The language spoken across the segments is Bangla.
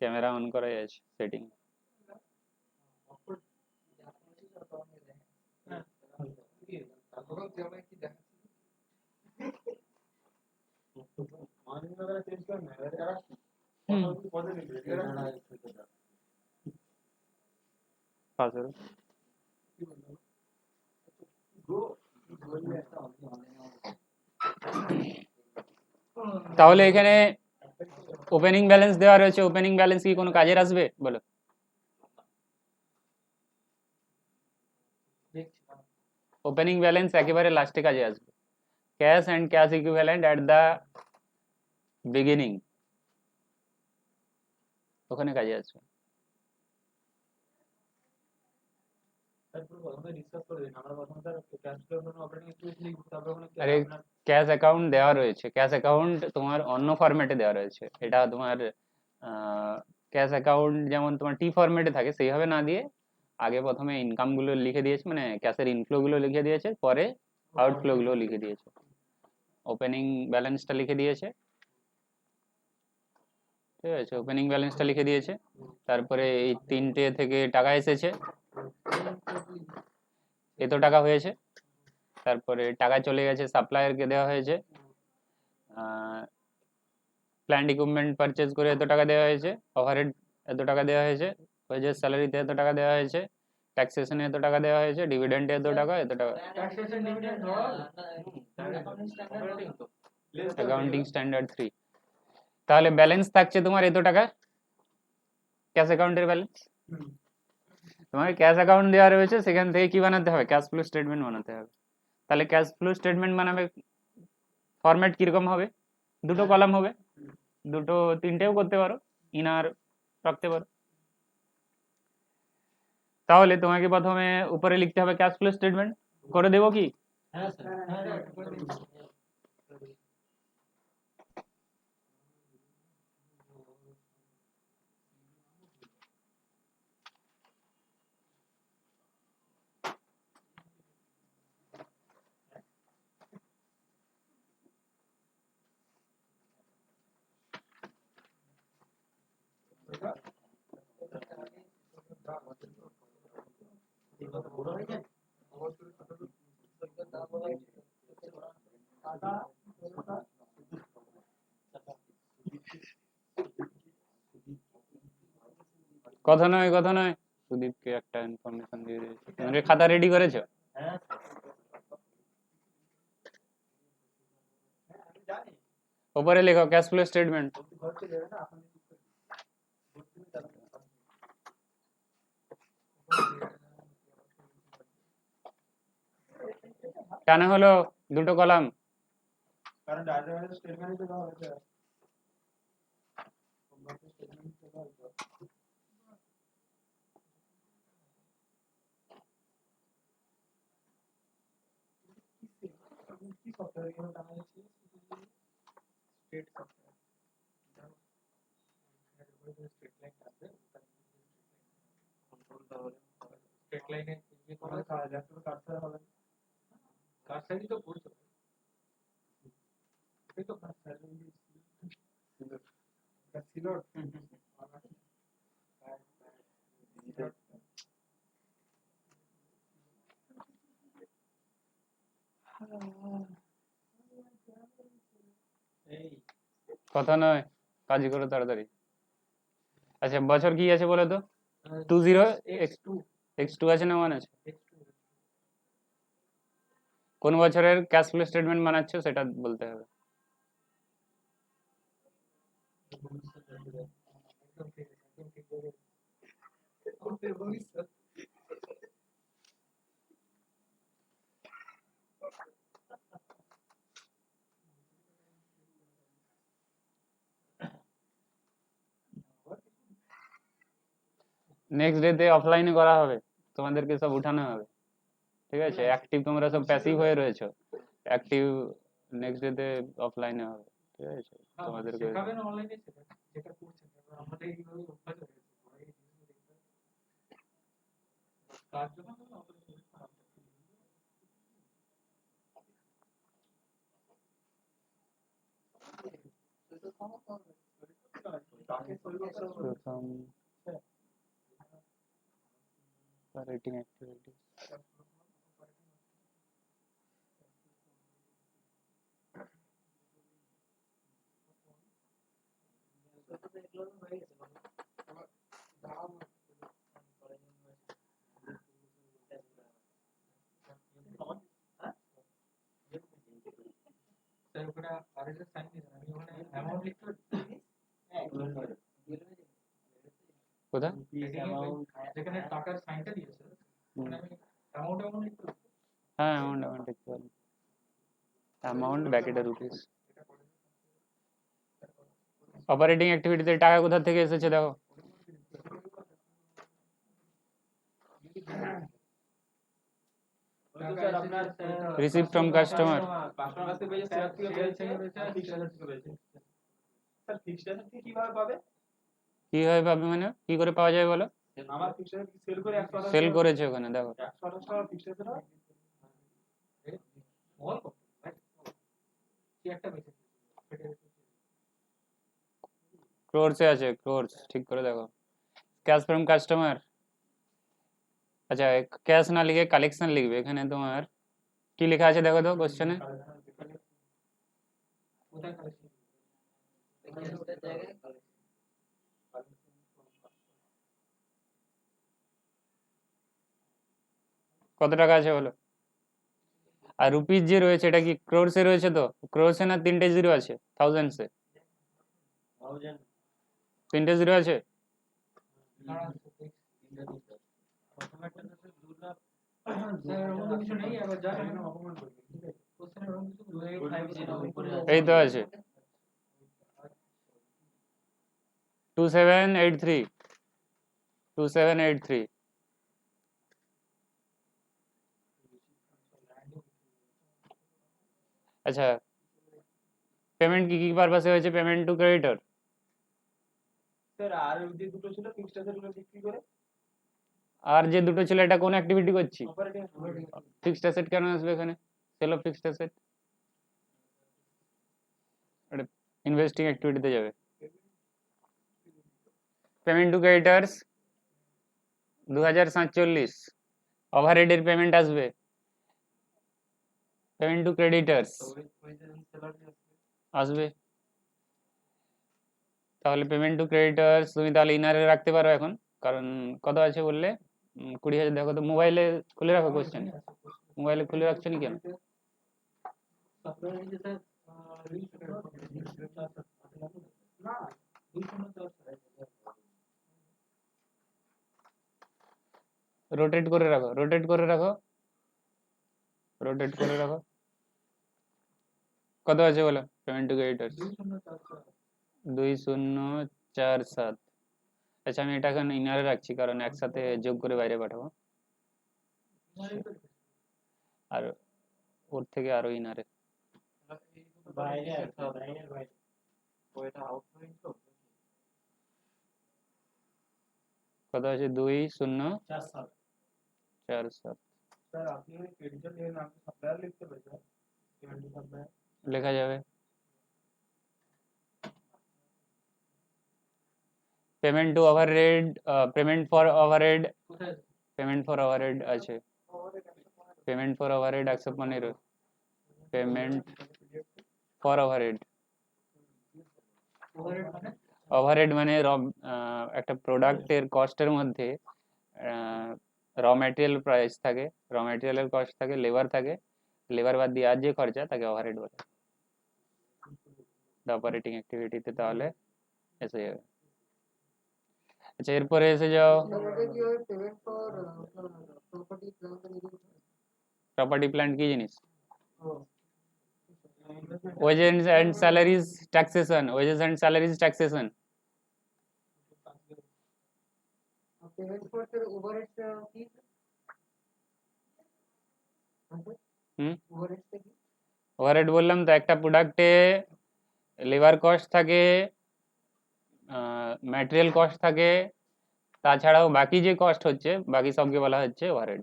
ক্যামেরা অন করাই আছে সেটিং। পাসওয়ার্ড তাহলে এখানে ওপেনিং ব্যালেন্স দেওয়া রয়েছে, ওপেনিং ব্যালেন্স কি কোনো কাজের আসবে বলো? ওপেনিং ব্যালেন্স একেবারে লাস্টে কাজে আসবে। Cash and cash equivalent at the beginning, ওখানে কাজে আসবে। আরে ক্যাশ অ্যাকাউন্ট দেওয়া রয়েছে, ক্যাশ অ্যাকাউন্ট তোমার অন্য ফরম্যাটে দেওয়া রয়েছে। এটা তোমার ক্যাশ অ্যাকাউন্ট যেমন তোমার টি ফরম্যাটে থাকে সেইভাবে না দিয়ে আগে প্রথমে ইনকাম গুলো লিখে দিয়েছে, মানে ক্যাশের ইনফ্লো গুলো লিখে দিয়েছে, পরে আউটফ্লো গুলো লিখে দিয়েছে। ওপেনিং ব্যালেন্সটা লিখে দিয়েছে, ঠিক আছে, ওপেনিং ব্যালেন্সটা লিখে দিয়েছে। তারপরে এই তিনটে থেকে টাকা এসেছে, এত টাকা হয়েছে। তারপরে টাকা চলে গেছে, সাপ্লায়ারকে দেওয়া হয়েছে। প্ল্যান্ট ইকুইপমেন্ট পারচেজ করে এত টাকা দেওয়া হয়েছে, ওভারহেড এত টাকা দেওয়া হয়েছে, ওয়েজেস স্যালারিতে এত টাকা দেওয়া হয়েছে, ট্যাক্সেশনে এত টাকা দেওয়া হয়েছে, ডিভিডেন্ডে এত টাকা, এত টাকা। Accounting standard 3। তাহলে ব্যালেন্স থাকছে তোমার এত টাকা, ক্যাশ অ্যাকাউন্টের ব্যালেন্স। তোমার ক্যাশ অ্যাকাউন্ট দেওয়া রয়েছে, সেখান থেকে কি বানাতে হবে? ক্যাশ ফ্লো স্টেটমেন্ট বানাতে হবে। তাহলে ক্যাশ ফ্লো স্টেটমেন্ট বানাবে, ফরম্যাট কিরকম হবে? দুটো কলাম হবে, দুটো তিনটেও করতে পারো, ইনার রাখতে পারো। তাহলে তোমাকে প্রথমে উপরে লিখতে হবে ক্যাশ ফ্লো স্টেটমেন্ট, করে দেবো কি? কথা নয়, কথা নয়, সুদীপকে একটা ইনফরমেশন দিয়ে দিয়েছি। তুমি খাতা রেডি করেছো? উপরে লেখো ক্যাশ ফ্লো স্টেটমেন্ট। কেন হলো দুটো কলাম? কথা নয়, কাজই করো তাড়াতাড়ি। আচ্ছা বছর কি আছে বলো তো? 20x2 আছে না 1 আছে? কোন বছরের ক্যাশ ফ্লো স্টেটমেন্ট বানাচ্ছো সেটা বলতে হবে। নেক্সট ডে তে অফলাইনে করা হবে, তোমাদেরকে সব উঠানো হবে, ঠিক আছে? অ্যাক্টিভ তোমরা সব প্যাসিভ হয়ে রয়েছো, অ্যাক্টিভ নেক্সট ডে তে অফলাইনে হবে, ঠিক আছে? তোমাদেরকে from operating activities. কোথায় হ্যাঁ অ্যামাউন্ট দেখতে পারেন অ্যামাউন্ট ব্র্যাকেটে রুপিস অপারেটিং অ্যাক্টিভিটিতে টাকা কোথা থেকে এসেছে দেখো রিসিভ ফ্রম কাস্টমার কিভাবে পাবে মানে কি করে পাওয়া যায় বলো সেল করেছে ওখানে দেখো ক্রোর্সে আছে ক্রোর্স ঠিক করে দেখো ক্যাশ ফ্রম কাস্টমার আচ্ছা ক্যাশ না লিখে কালেকশন লিখবে এখানে তোমার কি লেখা আছে দেখো তো কোশ্চেনে কত টাকা আছে বলো আর রুপিস যে রয়েছে এটা কি ক্রোর্সে রয়েছে তো ক্রোর্সে না তিনটে জিরো আছে থাউজেন্ডসে তিনটে জিরো আছে এই তো আছে 2783 2783 আচ্ছা পেমেন্ট কি কি পারপাসে হয়েছে পেমেন্ট টু ক্রেডিটর স্যার আর যে দুটো ছিল ফিক্সড অ্যাসেটগুলো বিক্রি করে আর যে দুটো ছিল এটা কোন অ্যাক্টিভিটি করছি অপারেটিং ফিক্সড অ্যাসেট কেন আসবে এখানে সেল অফ ফিক্সড অ্যাসেট এটা ইনভেস্টিং অ্যাক্টিভিটিতে যাবে পেমেন্ট টু ক্রেডিটরস 2047 ওভারহেডের পেমেন্ট আসবে পেমেন্ট টু ক্রেডিটরস আসবে তাহলে পেমেন্ট টু ক্রেডিটরস তুমি তাহলে ইনারে রাখতে পারো এখন কারণ কত আছে বললে 20,000 দেখো তো মোবাইলে খুলে রাখো কোশ্চেন মোবাইলে খুলে রাখছো না কেন রোটেট করে রাখো রোটেট করে রাখো রোটেট করে রাখো কত আছে বলো পেমেন্ট টু ক্রেডিটরস 2047 আচ্ছা আমি এটা এখন ইনারে রাখছি কারণ একসাথে যোগ করে বাইরে পাঠাবো আর ওর থেকে আরো ইনারে বাইরে একটা লাইনের বাইরে ওইটা আউটগোয়িং তো কত আছে 2047 স্যার আপনি ক্রেডিটর এর নাম সাপ্লায়ার লিখতে পারেন পেমেন্ট টু সাপ্লায়ার লেখা যাবে payment to overhead payment for overhead payment for overhead আছে payment for overhead 115 payment for overhead overhead মানে একটা প্রোডাক্টের কস্টের মধ্যে র ম্যাটেরিয়াল প্রাইস থাকে র ম্যাটেরিয়ালের কস্ট থাকে লেবার থাকে লেবার বাদ দিয়ে আর যে খরচা তাকে ওভারহেড বলে অপারেটিং অ্যাক্টিভিটিতে তাহলে এসে যাবে আচ্ছা এরপরে এসে যাও প্রপার্টি প্ল্যান্ট কি জিনিস wages and salaries taxation wages and salaries taxation payment for sir overheads fees overheads की ওভারহেড বললাম তো একটা প্রোডাক্টে লেবার কস্ট থাকে ম্যাটেরিয়াল কস্ট থাকে তাছাড়াও বাকি যে কস্ট হচ্ছে বাকি সবকে বলা হচ্ছে ওভারহেড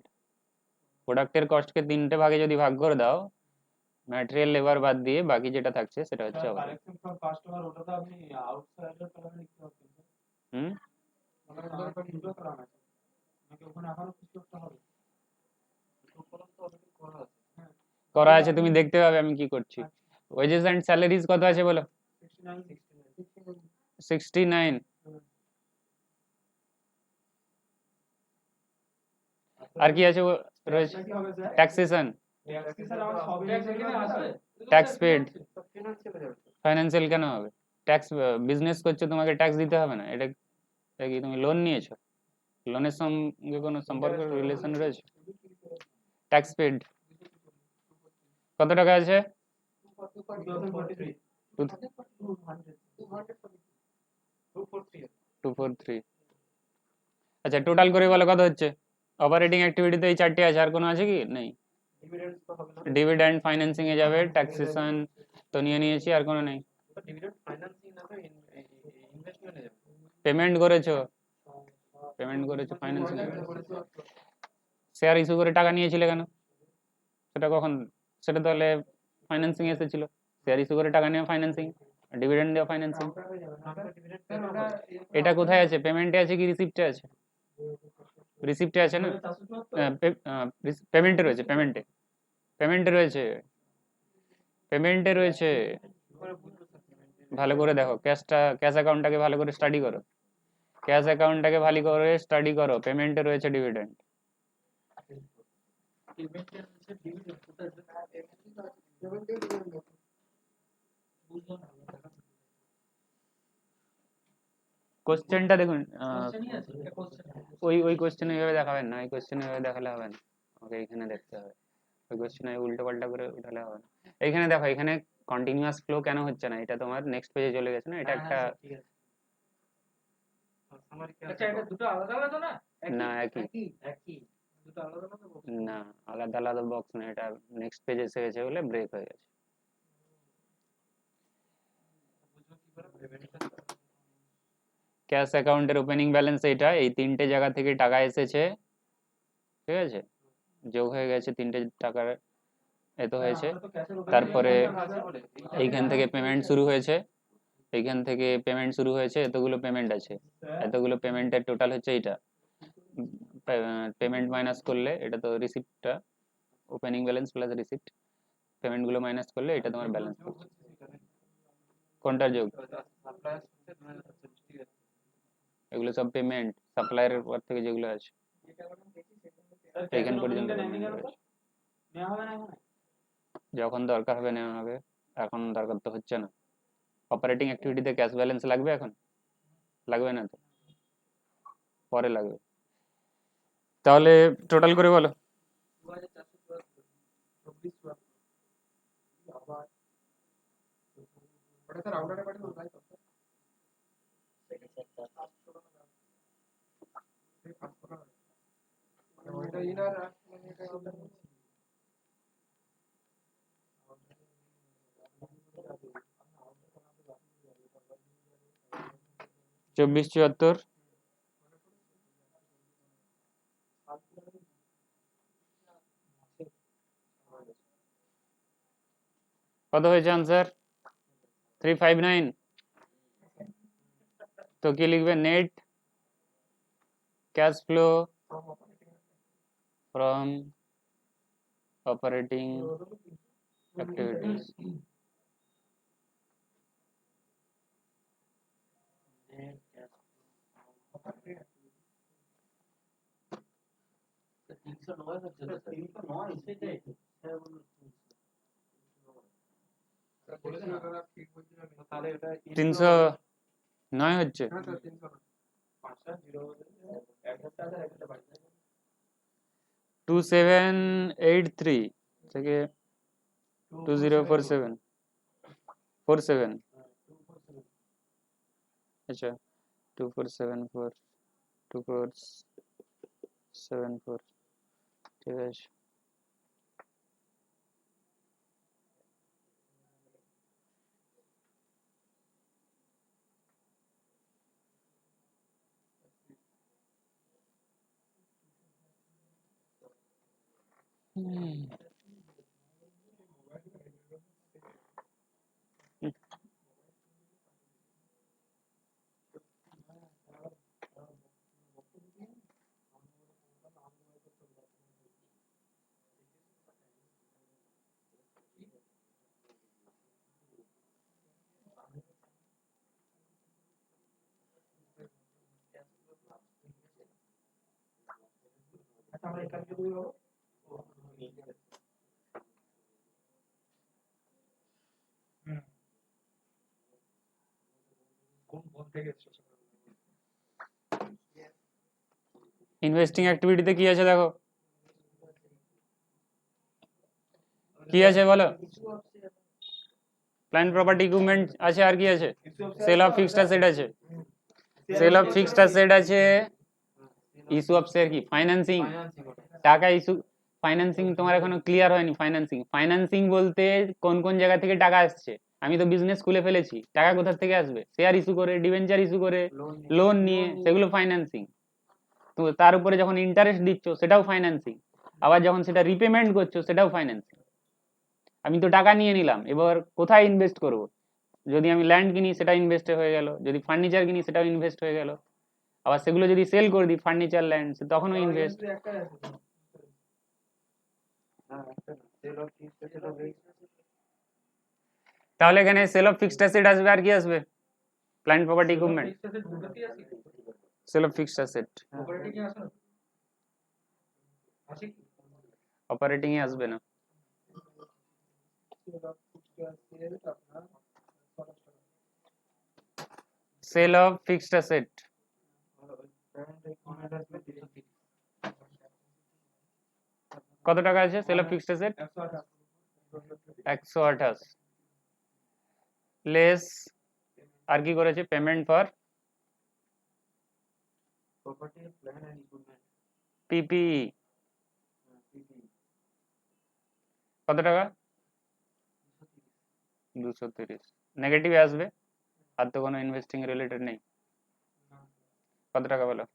প্রোডাক্টের কস্টকে তিনটে ভাগে যদি ভাগ করে দাও ম্যাটেরিয়াল লেবার বাদ দিয়ে বাকি যেটা থাকছে সেটা হচ্ছে অপারেটিং। কালেকশন ফ্রম কাস্টমার ওটা তো আপনি আউটসাইডার টাকা লিখতে পারবেন স্যার। হুম ওখানে নাম্বার দুটো করানো আছে নাকি ওখানে এখনো কিছু একটা হবে? দুটো কলম তো অলরেডি করা আছে। হ্যাঁ করা আছে, তুমি দেখতে পাবে আমি কি করছি। ওয়েজেস এন্ড স্যালারিজ কত আছে বলো? 69 69। আর কি আছে রয়েছে? কি হবে স্যার? ট্যাক্সেশন, ট্যাক্স কি স্যার আমার সব এখানে আসবে? Tax paid. ফিনান্সিয়াল যাবে। ফাইন্যান্সিয়াল কেন হবে? ট্যাক্স, বিজনেস করছো তোমাকে ট্যাক্স দিতে হবে না? এটা এটা কি তুমি লোন নিয়েছো? লোনের সঙ্গে কোনো সম্পর্ক রিলেশন রয়েছে? ট্যাক্স পেড কত টাকা আছে? 2043 243। আচ্ছা টোটাল করে বলো কত হচ্ছে? অপারেটিং অ্যাক্টিভিটিতে এই চারটি আছে, আর কোনো আছে কি? নেই। ডিভিডেন্ড তো হবে না। ডিভিডেন্ড ফাইন্যান্সিং এ যাবে, ট্যাক্সেশন তো নিয়ে নিয়েছি, আর কোনো নেই। ডিভিডেন্ড ফাইন্যান্সিং না তো ইনভেস্টমেন্টে যাবে। পেমেন্ট করেছো, ফাইন্যান্সিং শেয়ার ইস্যু করে টাকা নিয়েছিলে কেন? সেটা কখন? সেটা তাহলে ফাইন্যান্সিং এসেছিল। শেয়ার ইস্যু করে টাকা নেওয়া ফাইন্যান্সিং, ডিভিডেন্ড দেওয়া ফাইন্যান্সিং। এটা কোথায় আছে? পেমেন্টে আছে কি রিসিপ্টে আছে? রিসিপ্টে আছে না? পেমেন্টে রয়েছে, পেমেন্টে রয়েছে, পেমেন্টে রয়েছে। ভালো করে দেখো ক্যাশটা, ক্যাশ অ্যাকাউন্টটাকে ভালো করে স্টাডি করো, ক্যাশ অ্যাকাউন্টটাকে ভালো করে স্টাডি করো। পেমেন্টে রয়েছে ডিভিডেন্ড। কোশ্চেনটা দেখুন, ওই কোশ্চেন এইভাবে দেখাবেন না, ওই কোশ্চেন এইভাবে দেখালে হবে না, ওকে এইখানে দেখতে হবে। ওই কোশ্চেনে উল্টো পাল্টা করে উঠালে হবে না। এইখানে দেখো, এখানে কন্টিনিউয়াস ফ্লো কেন হচ্ছে না? এটা তোমার নেক্সট পেজে চলে গেছে না, এটা একটা আচ্ছা এটা দুটো আলাদা আলাদা না? না একই, একই দুটো আলাদা আলাদা বক্স। না আলাদা আলাদা বক্স না, এটা নেক্সট পেজে এসে গেছে বলে ব্রেক হয়ে গেছে। বুঝবো কি করে পেমেন্টটা? ক্যাশ অ্যাকাউন্টের ওপেনিং ব্যালেন্স এইটা, এই তিনটে জায়গা থেকে টাকা এসেছে, ঠিক আছে, যোগ হয়ে গেছে তিনটে টাকার, এত হয়েছে। তারপরে এইখান থেকে পেমেন্ট শুরু হয়েছে, এইখান থেকে পেমেন্ট শুরু হয়েছে, এতগুলো পেমেন্ট আছে, এতগুলো পেমেন্টের টোটাল হচ্ছে এইটা। পেমেন্ট মাইনাস করলে এটা তো রিসিপ্টটা, ওপেনিং ব্যালেন্স প্লাস রিসিপ্ট, পেমেন্টগুলো মাইনাস করলে এটা তোমার ব্যালেন্স। কোনটার যোগ? এগুলো সব পেমেন্ট, সাপ্লায়ারের পর থেকে যেগুলো আছে এইখান পর্যন্ত payment রয়েছে। নেওয়া হবে না এখানে? যখন দরকার হবে নেওয়া হবে, এখন দরকার তো হচ্ছে না। অপারেটিং অ্যাক্টিভিটিতে ক্যাশ ব্যালেন্স লাগবে এখন? লাগবে না তো, পরে লাগবে। তাহলে টোটাল করে বলো। 2424 আবার ওটা তো রাউন্ডারে পাঠিয়ে তাই তো মানে ওইটা ইনার মানে এটা 2474 কত হয়েছে আনসার? 359। তো কি লিখবে? Net cash flow from operating activities. তাহলে এটা 309 হচ্ছে। হ্যাঁ স্যার 300 পাঁচটা 0 একটা আছে একটা বাকি 2783 থেকে 2047 47। আচ্ছা 2474 2474, ঠিক আছে। দুই হবে কোন কোন থেকে ইনভেস্টিং অ্যাক্টিভিটিতে কি আছে দেখো, কি আছে বলো? প্ল্যান্ট প্রপার্টি ইকুইপমেন্ট আছে, আর কি আছে? সেল অফ ফিক্সড অ্যাসেট আছে, সেল অফ ফিক্সড অ্যাসেট আছে, ইস্যু অফ শেয়ার কি ফাইন্যান্সিং, টাকা ইস্যু। ফাইন্যান্সিং তোমার এখনো ক্লিয়ার হয়নি। ফাইন্যান্সিং ফাইন্যান্সিং বলতে কোন কোন জায়গা থেকে টাকা আসছে। আমি তো বিজনেস খুলে ফেলেছি, টাকা কোথা থেকে আসবে? শেয়ার ইস্যু করে, ডিবেঞ্চার ইস্যু করে, লোন নিয়ে, সেগুলো ফাইন্যান্সিং। তো তার উপরে যখন ইন্টারেস্ট দিচ্ছ সেটাও ফাইন্যান্সিং, আবার যখন সেটা রিপেমেন্ট করছো সেটাও ফাইন্যান্সিং। আমি তো টাকা নিয়ে নিলাম, এবার কোথায় ইনভেস্ট করব? যদি আমি ল্যান্ড কিনি সেটা ইনভেস্ট হয়ে গেল, যদি ফার্নিচার কিনি সেটাও ইনভেস্ট হয়ে গেল, আবার সেগুলো যদি সেল করে দিই ফার্নিচার ল্যান্ড তখনও ইনভেস্ট। তাহলে এখানে সেল অফ ফিক্সড অ্যাসেট আসবে, আর কি আসবে? Plant property equipment, sale of fixed asset. Operating এ আসবে না। সেল অফ ফিক্সড অ্যাসেট কত টাকা আছে? Sale of fixed asset 128 less, আর কি করেছে? পেমেন্ট ফর পিপিই কত টাকা? 230। নেগেটিভে আসবে, আর তো কোনো ইনভেস্টিং রিলেটেড নেই। কত টাকা বলো?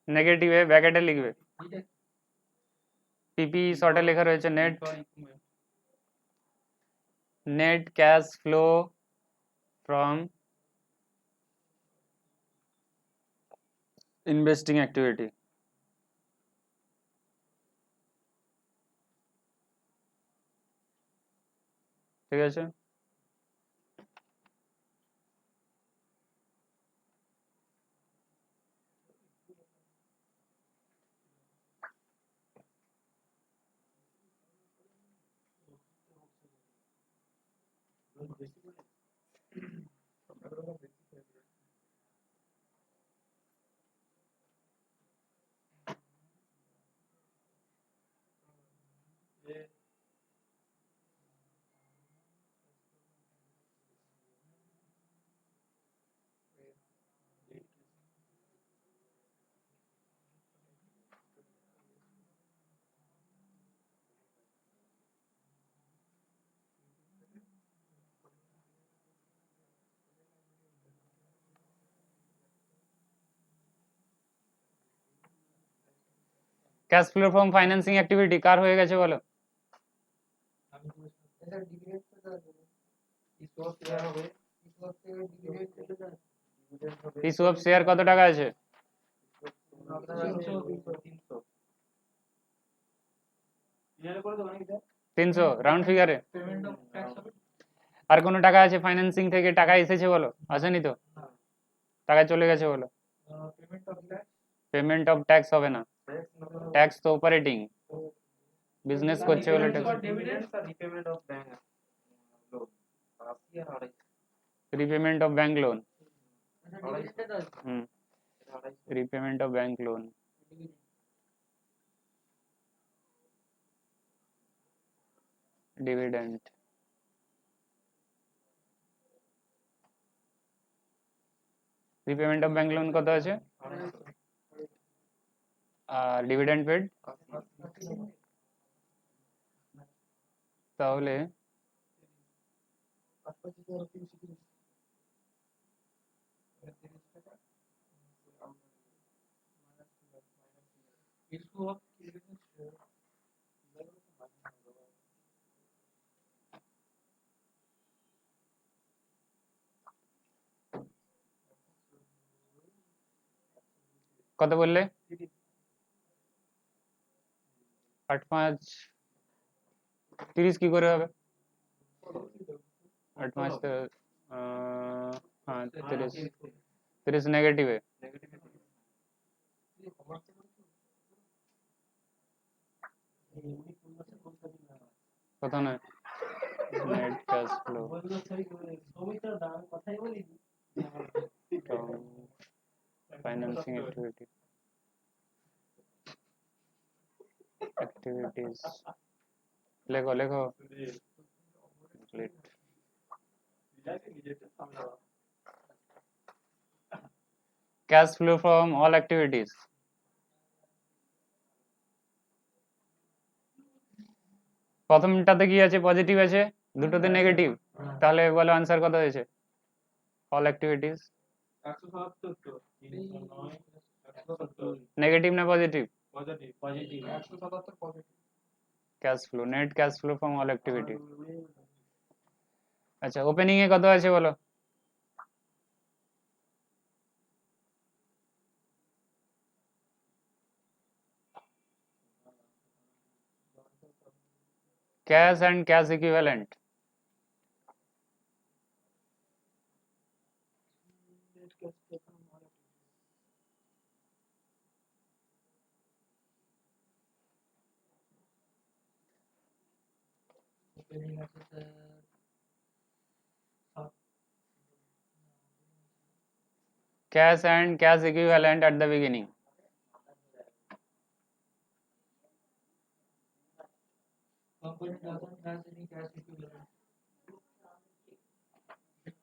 নেগেটিভে ব্র্যাকেটে লিখবে, পিপিই শর্টে লেখা রয়েছে net, net cash flow from investing activity. ঠিক আছে, cash flow from financing activity কার হয়ে গেছে বলো? ইস্যু অফ শেয়ার কত টাকা আছে? 300 রাউন্ড ফিগারে। আর কোনো টাকা আছে ফাইন্যান্সিং থেকে? টাকা এসেছে বলো? আসেনি তো? টাকা চলে গেছে বলো? পেমেন্ট অফ ট্যাক্স হবে না, ট্যাক্স তো অপারেটিং, বিজনেস করছে বলে tax. Repayment of bank loan, repayment of bank loan, dividend, repayment of bank loan কত আছে? আর ডিভিডেন্ড পেড, তাহলে কত বললে? 8 5 30 কি করে হবে 8 5 তো হ্যাঁ 30 নেগেটিভে কথা নয় net cash flow financing activities লেখো লেখো complete cash flow from all activities প্রথমটাতে কি আছে পজিটিভ আছে দুটোতে নেগেটিভ তাহলে বলো आंसर কত হয়েছে all activities 177 তো নেগেটিভ না positive positive 177 positive case flow net cash flow from all activity আচ্ছা ওপেনিং এ কত আছে বলো cash and cash equivalent cash and cash equivalent at the beginning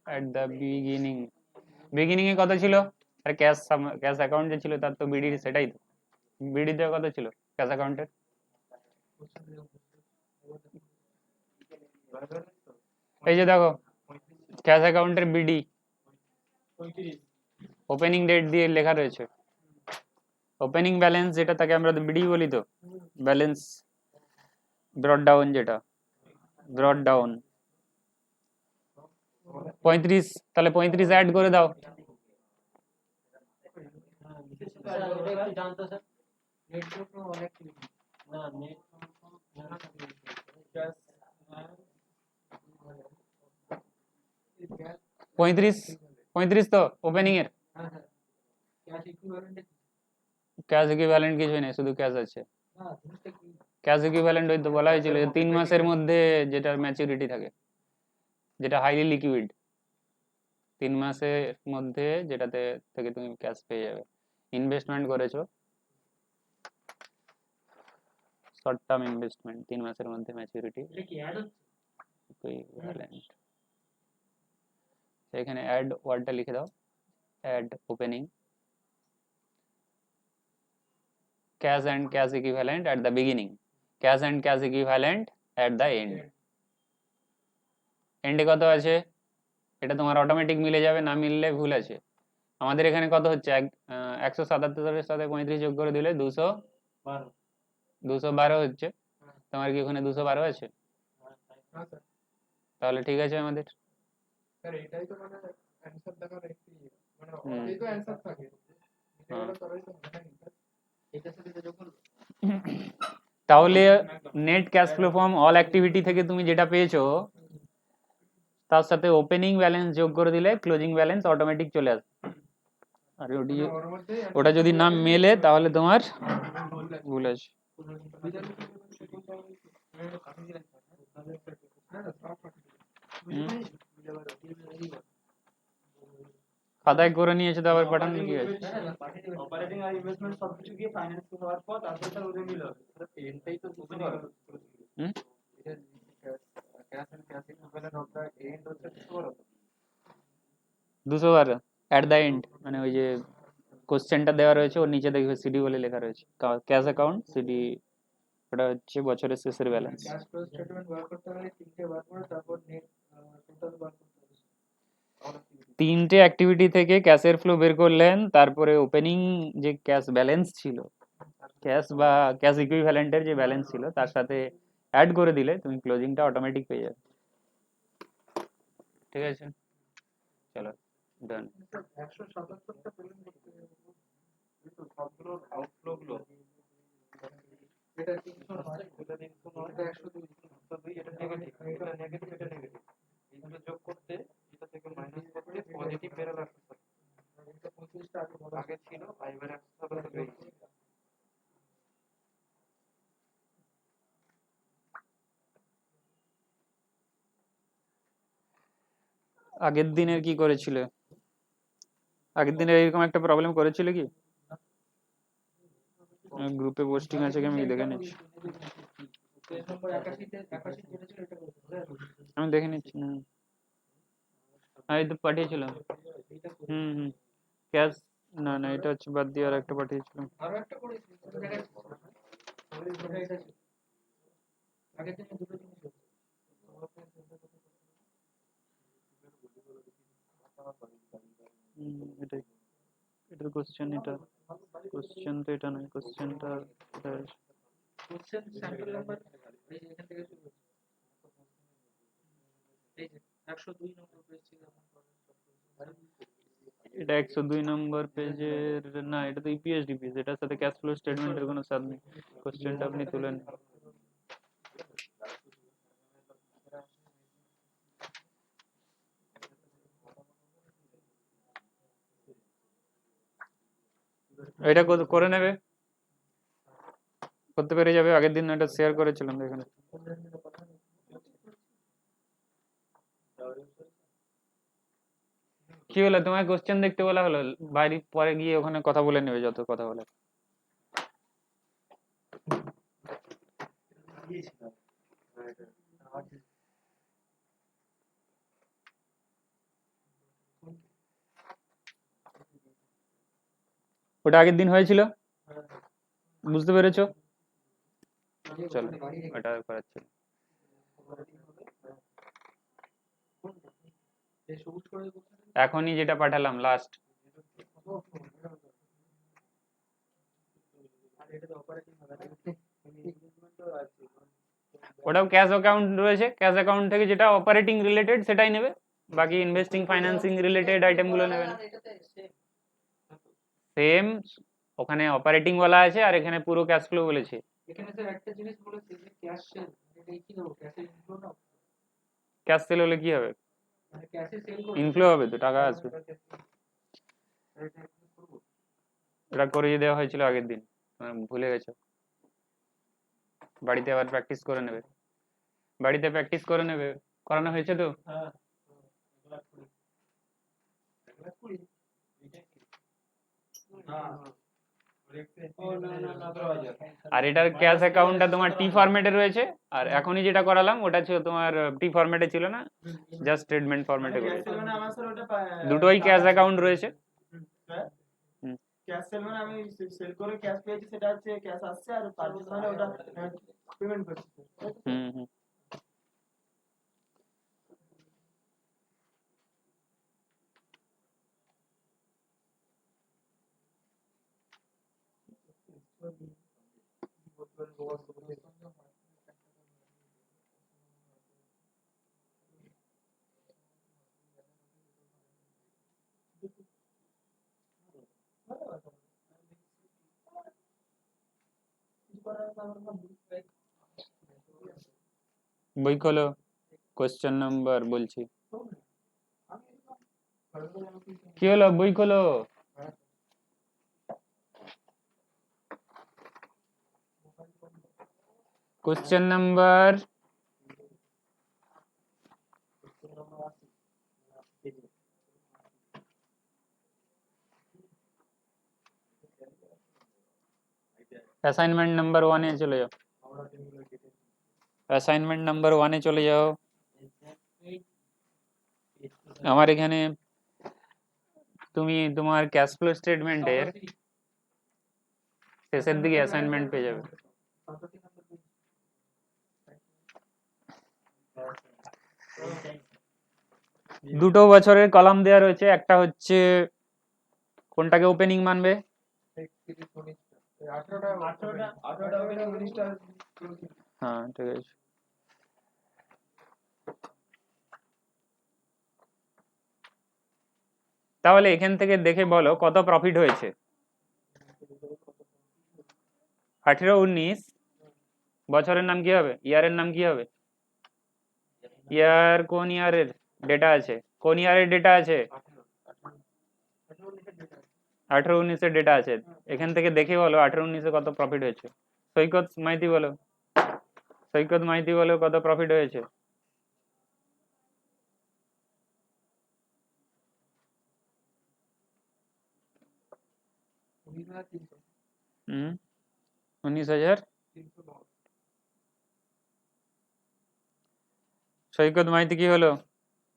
at the beginning beginning এ কত ছিল আর ক্যাশ ক্যাশ অ্যাকাউন্ট যে ছিল তার তো বিডি সেটাই তো বিডি তে কত ছিল ক্যাশ অ্যাকাউন্টের এই যে দেখো ক্যাশ অ্যাকাউন্টের বিডি 35 ওপেনিং ডেট দিয়ে লেখা রয়েছে ওপেনিং ব্যালেন্স যেটা তাকে আমরা বিডি বলি তো ব্যালেন্স ব্রড ডাউন যেটা ব্রড ডাউন 35 তাহলে 35 অ্যাড করে দাও এটা একটু জানতো স্যার নেট ফ্লো অনেক না নেট ক্যাশ 35 তো ওপেনিং এর হ্যাঁ হ্যাঁ ক্যাশ ইকুইভ্যালেন্ট ক্যাশ ইকুইভ্যালেন্ট কিছু নেই শুধু ক্যাশ আছে না জিনিসটা কি ক্যাশ ইকুইভ্যালেন্ট ওই তো বলা হয়েছিল 3 মাসের মধ্যে যেটার ম্যাচুরিটি থাকে যেটা হাইলি লিকুইড 3 মাসের মধ্যে যেটাতে থেকে তুমি ক্যাশ পেয়ে যাবে ইনভেস্টমেন্ট করেছো শর্ট টার্ম ইনভেস্টমেন্ট 3 মাসের মধ্যে ম্যাচুরিটি এটা কি অ্যাড হচ্ছে ইকুইভ্যালেন্ট এখানে অ্যাড ওয়ার্ডটা লিখে দাও add opening cash and cash equivalent at the beginning cash and cash equivalent at the end এন্ডে কত আছে এটা তোমার অটোমেটিক মিলে যাবে না মিললে ভুল আছে আমাদের এখানে কত হচ্ছে 177 এর সাথে 35 যোগ করে দিলে 12 212 হচ্ছে তোমার কি ওখানে 212 আছে হ্যাঁ স্যার তাহলে ঠিক আছে আমাদের স্যার এটাই তো মানে অ্যানসার দেখার একটি মানে এই তো অ্যানসার থাকে এটা তবেই তো হয় না স্যার এটার সাথে যোগ করব তাহলে net cash flow from all activity থেকে তুমি যেটা পেয়েছো তার সাথে ওপেনিং ব্যালেন্স যোগ করে দিলে ক্লোজিং ব্যালেন্স অটোমেটিক চলে আসবে আর ওর মধ্যে ওটা যদি না মেলে তাহলে তোমার ভুল আছে খাতায় করে নিয়েছে তো আবার পাঠানো কি আছে অপারেটিং আর ইনভেস্টমেন্ট সবকিছু গিয়ে ফাইন্যান্স হওয়ার পর তারপর স্যার ওদের মিল হবে এটাই তো বুঝতে পারো cash and cash equivalent of the end হচ্ছে 212 এট দ্য এন্ড মানে ওই যে কোশ্চেনটা দেওয়া রয়েছে ওর নিচে দেখবে সিডি বলে লেখা রয়েছে ক্যাশ অ্যাকাউন্ট সিডি ওটা হচ্ছে বছরের শেষের ব্যালেন্স ক্যাশ ফ্লো স্টেটমেন্ট বার করতে হলে তিনটে বার করে তারপর নেট টোটাল বার করতে হবে তিনটে অ্যাক্টিভিটি থেকে ক্যাশের ফ্লো বের করলেন তারপরে ওপেনিং যে ক্যাশ ব্যালেন্স ছিল ক্যাশ বা ক্যাশ ইকুইভ্যালেন্টের যে ব্যালেন্স ছিল তার সাথে অ্যাড করে দিলে তুমি ক্লোজিংটা অটোমেটিক পেয়ে যাবে ঠিক আছে চলো ডান 177টা পেমেন্ট করতে হবে এই তো সবগুলোর আউটফ্লো গুলো এটা 309 এটা 309 এটা 102 102 এটা নেগেটিভ এটা নেগেটিভ এটা নেগেটিভ এইগুলো যোগ করতে এটা থেকে মাইনাস করতে পজিটিভ বেরোল আসছে এটা 25 টা আগে ছিল 5 এর একসাথে তো বেরিয়েছে আগের দিনের কি করেছিল? আগের দিনে এরকম একটা প্রবলেম করেছিল কি? গ্রুপে পোস্টিং আছে কি আমি দেখে নিচ্ছি। পেজ নম্বর 81 তে 81 যেটা ছিল এটা বলতে আমি দেখে নিচ্ছি। এই তো পাঠিয়েছিলাম। হুম। ক্যাশ না না, এটা হচ্ছে বাদ দিয়ে আর একটা পাঠিয়েছিলাম। আরো একটা করেছি এটা জায়গায় এটা আগের দিনে দুটো জিনিস হচ্ছে এটাই, এটার কোশ্চেন, এটা কোশ্চেন তো এটা নয়, কোশ্চেনটা এটা কোশ্চেন স্যাম্পল নাম্বার এই যে এখান থেকে শুরু হচ্ছে এই যে 102 নম্বর পেজ ছিল এটা 102 নম্বর পেজের না, এটা তো ইপিএসডি পেজ, এটার সাথে ক্যাশ ফ্লো স্টেটমেন্টের কোনো সাথ নেই। কোশ্চেনটা আপনি তুলেন। এটা করে নেবে, করতে পেরে যাবে। আগের দিন এটা শেয়ার করেছিলাম এখানে। কি হলো, তোমায় কোশ্চেন দেখতে বলা হলো? বাইরে পরে গিয়ে ওখানে কথা বলে নেবে, যত কথা বলে। ওটা আগের দিন হয়েছিল, বুঝতে পেরেছো? চলো ওটা করাচ্ছি। এখনই যেটা পাঠালাম লাস্ট, ওটাও ক্যাশ অ্যাকাউন্ট রয়েছে। ক্যাশ অ্যাকাউন্ট থেকে যেটা অপারেটিং রিলেটেড সেটাই নেবে, বাকি ইনভেস্টিং ফাইন্যান্সিং রিলেটেড আইটেমগুলো নেবে না। সেম, ওখানে অপারেটিং বলা আছে আর এখানে পুরো ক্যাশ ফ্লো বলেছে। এখানে স্যার একটা জিনিস বলেছে যে ক্যাশ সেল, এটা কি দেবো? ক্যাশে ইনফ্লো না, ক্যাশ সেল হলে কি হবে? মানে ক্যাশে সেল করব, ইনফ্লো হবে তো, টাকা আসবে। এটা করিয়ে দেওয়া হয়েছিল আগের দিন, ভুলে গেছো। বাড়িতে আবার প্র্যাকটিস করে নেবে, বাড়িতে প্র্যাকটিস করে নেবে। করানো হয়েছে তো? আর এটার ক্যাশ অ্যাকাউন্টটা তোমার টি ফরম্যাটে রয়েছে, আর এখনই যেটা করালাম ওটা ছিল তোমার টি ফরম্যাটে ছিল না, জাস্ট স্টেটমেন্ট ফরম্যাটে রয়েছে। দুটোই ক্যাশ অ্যাকাউন্ট রয়েছে। ক্যাশ সেল মানে আমি সেল করে ক্যাশ পেয়েছি, সেটা হচ্ছে ক্যাশ আসছে, আর পারচেজ মানে ওটা পেমেন্ট করছি। হুম। বই খোলো, কোশ্চেন নাম্বার বলছি। কি হলো, বই খোলো। কোশ্চেন নাম্বার অ্যাসাইনমেন্ট নাম্বার 1 এ চলে যাও। অ্যাসাইনমেন্ট নাম্বার 1 এ চলে যাও। আমার এখানে তুমি তোমার ক্যাশ ফ্লো স্টেটমেন্টের শেষের দিকে অ্যাসাইনমেন্ট পেয়ে যাবে। দুটো বছরের কলাম দেওয়া রয়েছে, একটা হচ্ছে কোনটাকে ওপেনিং মানবে। হ্যাঁ ঠিক আছে। তাহলে এখান থেকে দেখে বলো কত প্রফিট হয়েছে। 18, 19, বছরের নাম কি হবে, ইয়ারের নাম কি হবে? ইয়ার কোন ইয়ারের ডেটা আছে, কোন ইয়ারের ডেটা আছে? 18-19 এর ডেটা আছে। এখান থেকে দেখে বলো 18-19 কত প্রফিট হয়েছে। সৈকত মাইতি বলো, সৈকত মাইতি বলো কত প্রফিট হয়েছে? হুম, 19,000। সৈকত মাইতি কি হলো,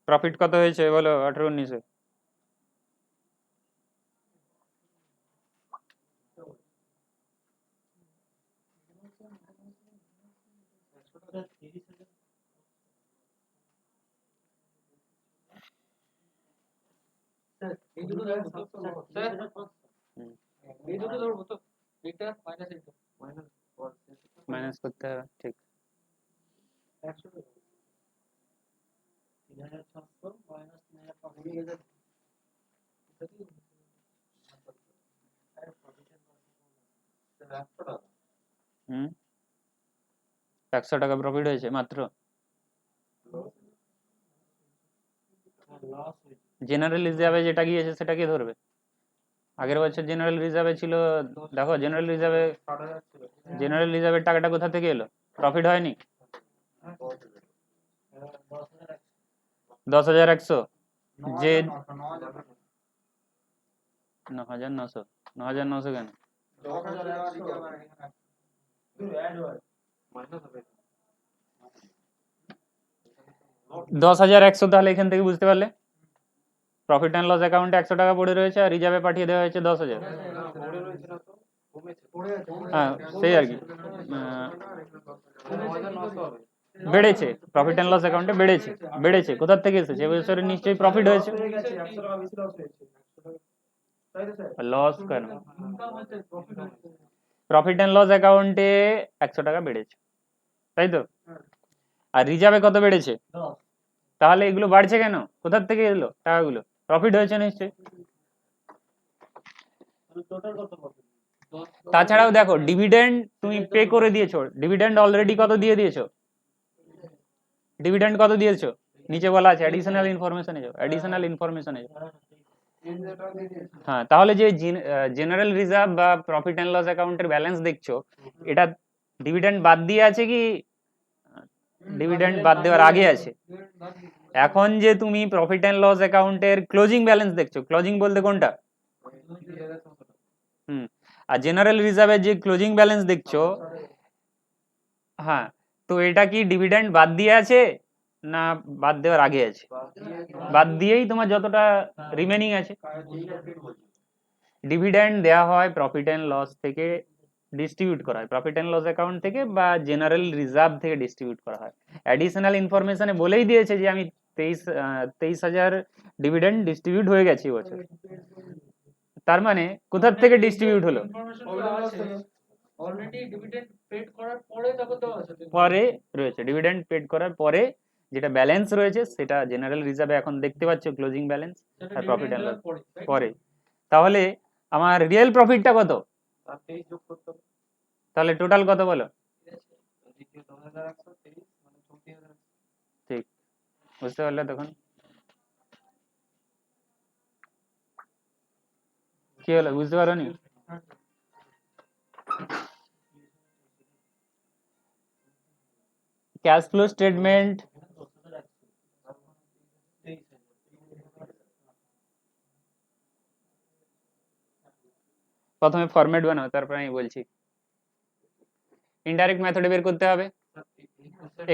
প্রফিট কত হয়েছে বলো 18-19-এ? এই দুটো ধরবো তো স্যার, এই দুটো ধরবো তো, এটা মাইনাস এটা মাইনাস করতে হবে, ঠিক। 3,600 মাইনাস 3,500 হুম, 100 টাকা প্রফিট হয়েছে মাত্র। লস হয়েছে। জেনারেল রিজার্ভে যেটা গিয়েছে সেটা কি ধরবে? আগের বছর জেনারেল রিজার্ভে ছিল, দেখো জেনারেল রিজার্ভে, জেনারেল রিজার্ভের টাকাটা কোথা থেকে এলো? প্রফিট হয়নি? 10,100, যে 9,900, 9,900 কেন? 10,100 তাহলে এখান থেকে বুঝতে পারলে প্রফিট অ্যান্ড লস অ্যাকাউন্টে 100 টাকা পড়ে রয়েছে আর রিজার্ভে পাঠিয়ে দেওয়া হয়েছে 10,000। হ্যাঁ সেই আর কি, বেড়েছে, প্রফিট অ্যান্ড লস অ্যাকাউন্টে বেড়েছে, বেড়েছে কোথা থেকে এসেছে? এবছরে নিশ্চয়ই প্রফিট হয়েছে, লস কেন? প্রফিট অ্যান্ড লস অ্যাকাউন্টে 100 টাকা বেড়েছে, তাই তো? আর রিজার্ভে কত বেড়েছে? তাহলে এগুলো বাড়ছে কেন, কোথা থেকে এলো টাকাগুলো? প্রফিট হয়েছে নিশ্চয়ই। তাছাড়াও দেখো ডিভিডেন্ড তুমি পে করে দিয়েছো, ডিভিডেন্ড অলরেডি কত দিয়ে দিয়েছো? ডিভিডেন্ড কত দিয়েছো? নিচে বলা আছে অ্যাডিশনাল ইনফরমেশনে যাও, অ্যাডিশনাল ইনফরমেশনে যাও। হ্যাঁ, তাহলে যে জেনারেল রিজার্ভ বা প্রফিট অ্যান্ড লস অ্যাকাউন্টের ব্যালেন্স দেখছো, এটা ডিভিডেন্ড বাদ দিয়ে আছে কি ডিভিডেন্ড বাদ দেওয়ার আগে আছে? এখন যে তুমি প্রফিট অ্যান্ড লস অ্যাকাউন্টের ক্লোজিং ব্যালেন্স দেখছো, ক্লোজিং বলতে কোনটা? আর জেনারেল রিজার্ভের যে ক্লোজিং ব্যালেন্স দেখছো, হ্যাঁ, তো এটা কি ডিভিডেন্ড বাদ দিয়ে আছে না বাদ দেওয়ার আগে আছে? বাদ দিয়েই তোমার যতটা রিমেনিং আছে। ডিভিডেন্ড দেওয়া হয় প্রফিট অ্যান্ড লস থেকে ডিস্ট্রিবিউট করা হয়, প্রফিট অ্যান্ড লস অ্যাকাউন্ট থেকে বা জেনারেল রিজার্ভ থেকে ডিস্ট্রিবিউট করা হয়। অ্যাডিশনাল ইনফরমেশনে বলেই দিয়েছে যে আমি 23,000 ডিভিডেন্ড ডিস্ট্রিবিউট হয়ে গেছে বছর। তার মানে কোথা থেকে ডিস্ট্রিবিউট হলো? অলরেডি ডিভিডেন্ড পেড করার পরে তারপর দেওয়া আছে, পরে রয়েছে, ডিভিডেন্ড পেড করার পরে যেটা ব্যালেন্স রয়েছে সেটা জেনারেল রিজার্ভে এখন দেখতে পাচ্ছ ক্লোজিং ব্যালেন্স আর প্রফিট অ্যান্ড লস পরে। তাহলে আমার রিয়েল প্রফিটটা কত? তাহলে টোটাল কত বলো? ঠিক, বুঝতে পারলে তখন কি হলো, বুঝতে পারো নি? ক্যাশ ফ্লো স্টেটমেন্ট প্রথমে ফরম্যাট বানাও, তারপর আমি বলছি। ইনডাইরেক্ট মেথডে বের করতে হবে।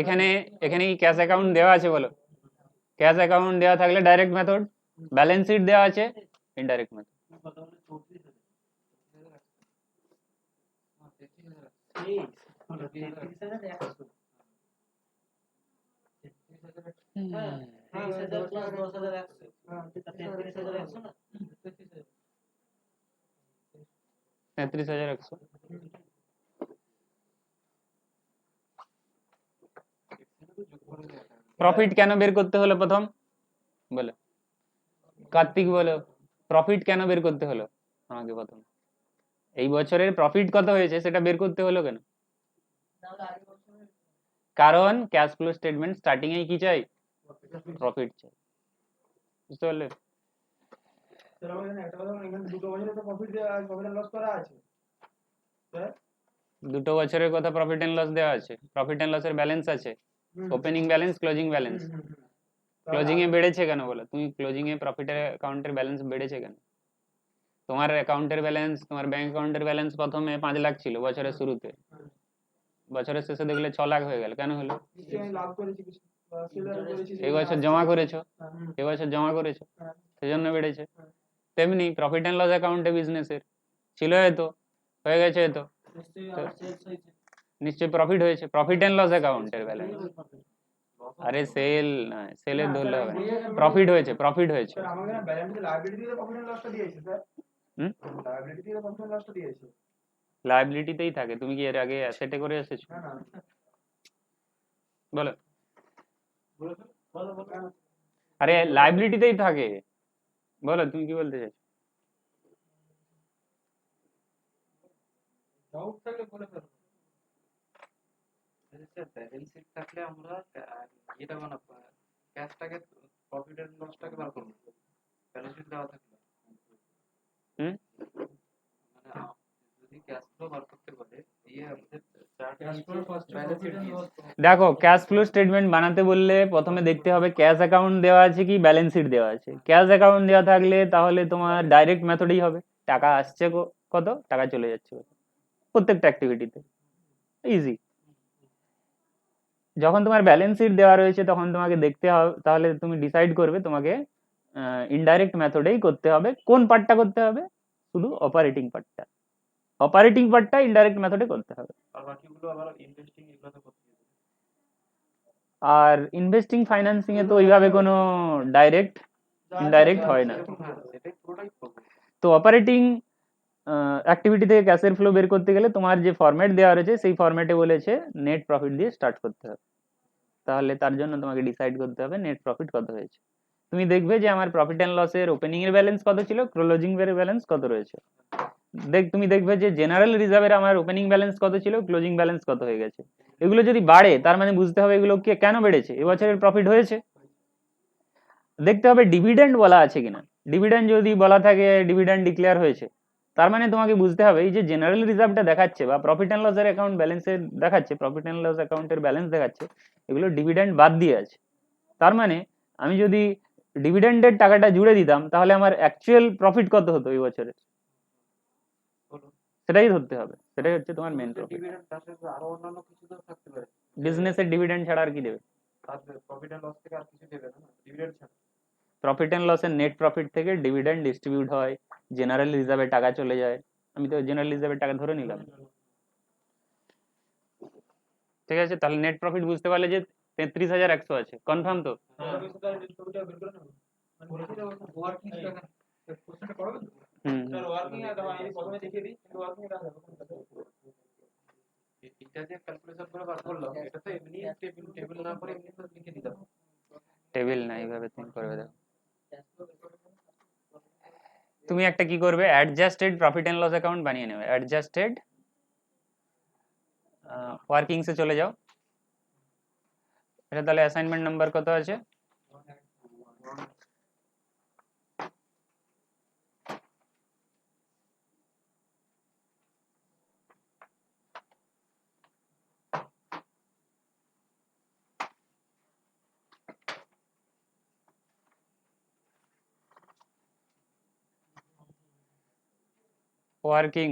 এখানে এখানে কি ক্যাশ অ্যাকাউন্ট দেওয়া আছে বলো? ক্যাশ অ্যাকাউন্ট দেওয়া থাকলে ডাইরেক্ট মেথড, ব্যালেন্স শিট দেওয়া আছে ইনডাইরেক্ট মেথড। তেত্রিশ হাজার একশো। প্রফিট কেন বের করতে হলো প্রথম বলো, কার্তিক বলো, প্রফিট কেন বের করতে হলো আমাকে প্রথম? এই বছরের প্রফিট কত হয়েছে সেটা বের করতে হলো কেন? কারণ ক্যাশ ফ্লো স্টেটমেন্ট স্টার্টিং এ কি চাই, প্রফিট চাই, বুঝতে পারলে? তাহলে আমার এখানে একটা কথা বলুন, এখানে 2 বছরে তো প্রফিট অ্যান্ড লস করা আছে, স্যার। 2 বছরের কথা প্রফিট এন্ড লস দেওয়া আছে, প্রফিট এন্ড লসের ব্যালেন্স আছে, opening balance, closing balance. Closing এ বেড়েছে কেন বলো, তুমি ক্লোজিং এ প্রফিটের অ্যাকাউন্টের ব্যালেন্স বেড়েছে কেন? তোমার অ্যাকাউন্টের ব্যালেন্স, তোমার ব্যাংক অ্যাকাউন্টের ব্যালেন্স প্রথমে 5 লাখ ছিল বছরের শুরুতে, বছরের শেষে দেখলে 6 লাখ হয়ে গেল, কেন হলো? নিশ্চয়ই আমি লাভ করেছি কিছু, বা সেলার করেছি, এই বছর জমা করেছো, হ্যাঁ, এই বছর জমা করেছো, হ্যাঁ, সেজন্য বেড়েছে। তেমনি প্রফিট এন্ড লস অ্যাকাউন্টে বিজনেসের ছিল হয়তো, হয়ে গেছে হয়তো, নিশ্চয়ই আবার সেলস হয়েছে। নিশ্চয়ই প্রফিট হয়েছে, প্রফিট এন্ড লস অ্যাকাউন্টের ব্যালেন্স। আরে সেল না, সেলের না, ধরলে স্যার, হবে আমি না, বলি- প্রফিট হয়েছে, প্রফিট হয়েছে। স্যার, আমাকে না ব্যালেন্স লায়াবিলিটি দিয়ে প্রফিট এন্ড লসটা দিয়েছে, স্যার। হুম, লায়াবিলিটি দিয়ে প্রফিট এন্ড লসটা দিয়েছে। লায়াবিলিটিতেই থাকে, তুমি কি এর আগে অ্যাসেটে করে এসেছো? না, না, বলো, বলো, বলো, বলো। আরে লায়াবিলিটিতেই থাকে, বলো তুমি কি বলতে চাইছো? ডাউট থাকলে বলে ফেলো। স্যার ব্যালেন্স শিট থাকলে আমরা এটা বানাবো, ক্যাশটাকে প্রফিট এন্ড লসটাকে বার করবো, ব্যালেন্স শিট দেওয়া থাকলে। হুম, মানে যদি ক্যাশ ফ্লো বার করতে পারে দিয়ে আমাদের ব্যালেন্স শিট দিয়ে দেখো ক্যাশ ফ্লো স্টেটমেন্ট বানাতে বললে প্রথমে দেখতে হবে ক্যাশ অ্যাকাউন্ট দেওয়া আছে কি ব্যালেন্স শিট দেওয়া আছে। ক্যাশ অ্যাকাউন্ট দেওয়া থাকলে তাহলে তোমার ডাইরেক্ট মেথডই হবে, টাকা আসছে কত, টাকা চলে যাচ্ছে কত, প্রত্যেকটা অ্যাক্টিভিটিতে, ইজি। যখন তোমার ব্যালেন্স শিট দেওয়া রয়েছে তখন তোমাকে দেখতে হবে, তাহলে তুমি ডিসাইড করবে তোমাকে ইনডাইরেক্ট মেথডেই করতে হবে। কোন পার্টটা করতে হবে? শুধু অপারেটিং পার্টটা, অপারেটিং পার্টটা ইনডাইরেক্ট মেথডে করতে হবে। আর বাকিগুলো আবার ইনভেস্টিং এগুলোতে করতে হবে। আর ইনভেস্টিং ফাইন্যান্সিং এ তো ওইভাবে কোনো ডাইরেক্ট ইনডাইরেক্ট হয় না। হ্যাঁ, সেটাই পুরোটাই করবো। তো অপারেটিং অ্যাক্টিভিটি থেকে ক্যাশের ফ্লো বের করতে গেলে তোমার যে ফরম্যাট দেওয়া রয়েছে সেই ফরম্যাটে বলেছে নেট প্রফিট দিয়ে স্টার্ট করতে হবে। তাহলে তার জন্য তোমাকে ডিসাইড করতে হবে নেট প্রফিট কত হয়েছে। তুমি দেখবে যে আমার প্রফিট অ্যান্ড লসের ওপেনিং এর ব্যালেন্স কত ছিল, ক্লোজিং এর ব্যালেন্স কত রয়েছে। তুমি দেখবে যে জেনারেল রিজার্ভের আমার ওপেনিং ব্যালেন্স কত ছিল, ক্লোজিং ব্যালেন্স কত হয়ে গেছে। এগুলো যদি বাড়ে তার মানে বুঝতে হবে এগুলো কেন বেড়েছে, এবছরের প্রফিট হয়েছে। দেখতে হবে ডিভিডেন্ড বলা আছে কিনা, ডিভিডেন্ড যদি বলা থাকে ডিভিডেন্ড ডিক্লেয়ার হয়েছে, তার মানে তোমাকে বুঝতে হবে এই যে জেনারেল রিজার্ভটা দেখাচ্ছে বা প্রফিট অ্যান্ড লসের অ্যাকাউন্ট ব্যালেন্সে দেখাচ্ছে, প্রফিট অ্যান্ড লস অ্যাকাউন্টের ব্যালেন্স দেখাচ্ছে, এগুলো ডিভিডেন্ড বাদ দিয়ে আছে। তার মানে আমি যদি ডিভিডেন্ডের টাকাটা জুড়ে দিতাম তাহলে আমার অ্যাকচুয়াল প্রফিট কত হতো এই বছরে, সেটাই ধরতে হবে, সেটাই হচ্ছে তোমার মেন প্রফিট। ডিভিডেন্ড তার সাথে আরো অন্যান্য কিছু তো থাকতে পারে, বিজনেসের ডিভিডেন্ড ছাড়া আর কি দেবে? আর প্রফিট এন্ড লস থেকে আর কিছু দেবে না ডিভিডেন্ড ছাড়া। প্রফিট অ্যান্ড লসের নেট প্রফিট থেকে ডিভিডেন্ড ডিস্ট্রিবিউট হয়, জেনারেল রিজার্ভে টাকা চলে যায়, আমি তো জেনারেল রিজার্ভের টাকা ধরে নিলাম। ঠিক আছে, তাহলে নেট প্রফিট বুঝতে পারলে যে 33,100 আছে, কনফার্ম তো? ছবিটা বের করে নেবো। ওয়ার্কিং কোশ্চেনটা পড়াবেন তো? হুম, স্যার, ওয়ার্কিং এ দেখো আমি প্রথমে দেখিয়ে দিই, কিন্তু ওয়ার্কিং এটা দেখো। এটা যে ক্যালকুলেশন করে বার করলাম এটা তো এমনি টেবিল না করে এমনি তো লিখে দিলাম। টেবিল না, এইভাবে তুমি করবে। দেখো তুমি একটা কি করবে, adjusted profit and loss account বানিয়ে নেবে। অ্যাডজাস্টেড ওয়ার্কিংসে চলে যাও। এটা তাহলে অ্যাসাইনমেন্ট নাম্বার কত আছে? ওয়ার্কিং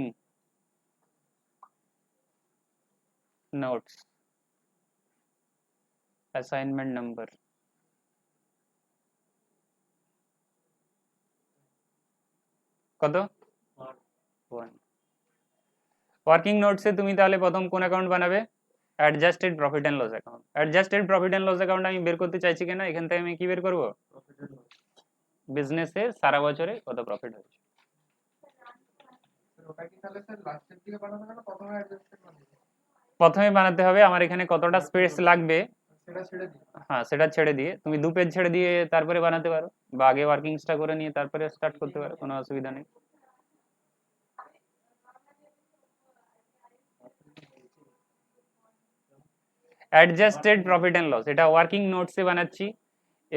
নোটস অ্যাসাইনমেন্ট নাম্বার কত? 1। ওয়ার্কিং নোটসে তুমি তাহলে প্রথম কোন অ্যাকাউন্ট বানাবে? Adjusted profit and loss account. Adjusted profit and loss account আমি বের করতে চাইছি কিনা, এখান থেকে আমি কি বের করব, বিজনেসে সারা বছরে কত প্রফিট হয়েছে। ওটা কি তাহলে স্যার লাস্টের দিকে বানানো হবে না প্রথমে অ্যাডজাস্টমেন্ট বানানো হবে? প্রথমে বানাতে হবে, আমার এখানে কতটা স্পেস লাগবে সেটা ছেড়ে দিই। হ্যাঁ সেটা ছেড়ে দিয়ে তুমি 2 পেজ ছেড়ে দিয়ে তারপরে বানাতে পারো, বা আগে ওয়ার্কিংসটা করে নিয়ে তারপরে স্টার্ট করতে পারো, কোনো অসুবিধা নেই। অ্যাডজাস্টেড প্রফিট অ্যান্ড লস, এটা ওয়ার্কিং নোটসে বানাচ্ছি,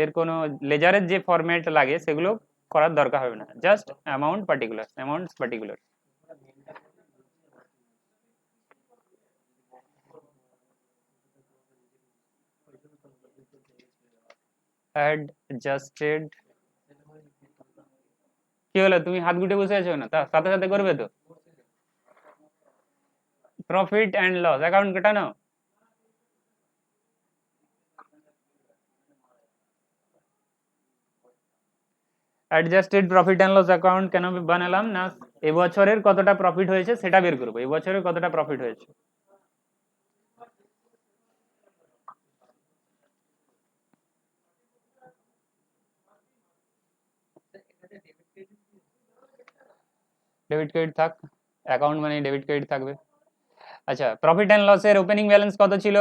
এর কোনো লেজারের যে ফরম্যাট লাগে সেগুলো করার দরকার হবে না, জাস্ট অ্যামাউন্টস পার্টিকুলার। অ্যাডজাস্টেড, কি হলো তুমি হাত গুটে বসে আছো না, তার সাথে সাথে করবে তো। প্রফিট অ্যান্ড লস অ্যাকাউন্ট কাটানো, adjusted profit and loss account কেন বানালাম না, এবছরের কতটা প্রফিট হয়েছে সেটা বের করবো, এবছরের কতটা প্রফিট হয়েছে। ডেবিট ক্রেডিট থাক, অ্যাকাউন্ট মানে ডেবিট ক্রেডিট থাকবে। আচ্ছা, প্রফিট অ্যান্ড লসের ওপেনিং ব্যালেন্স কত ছিল?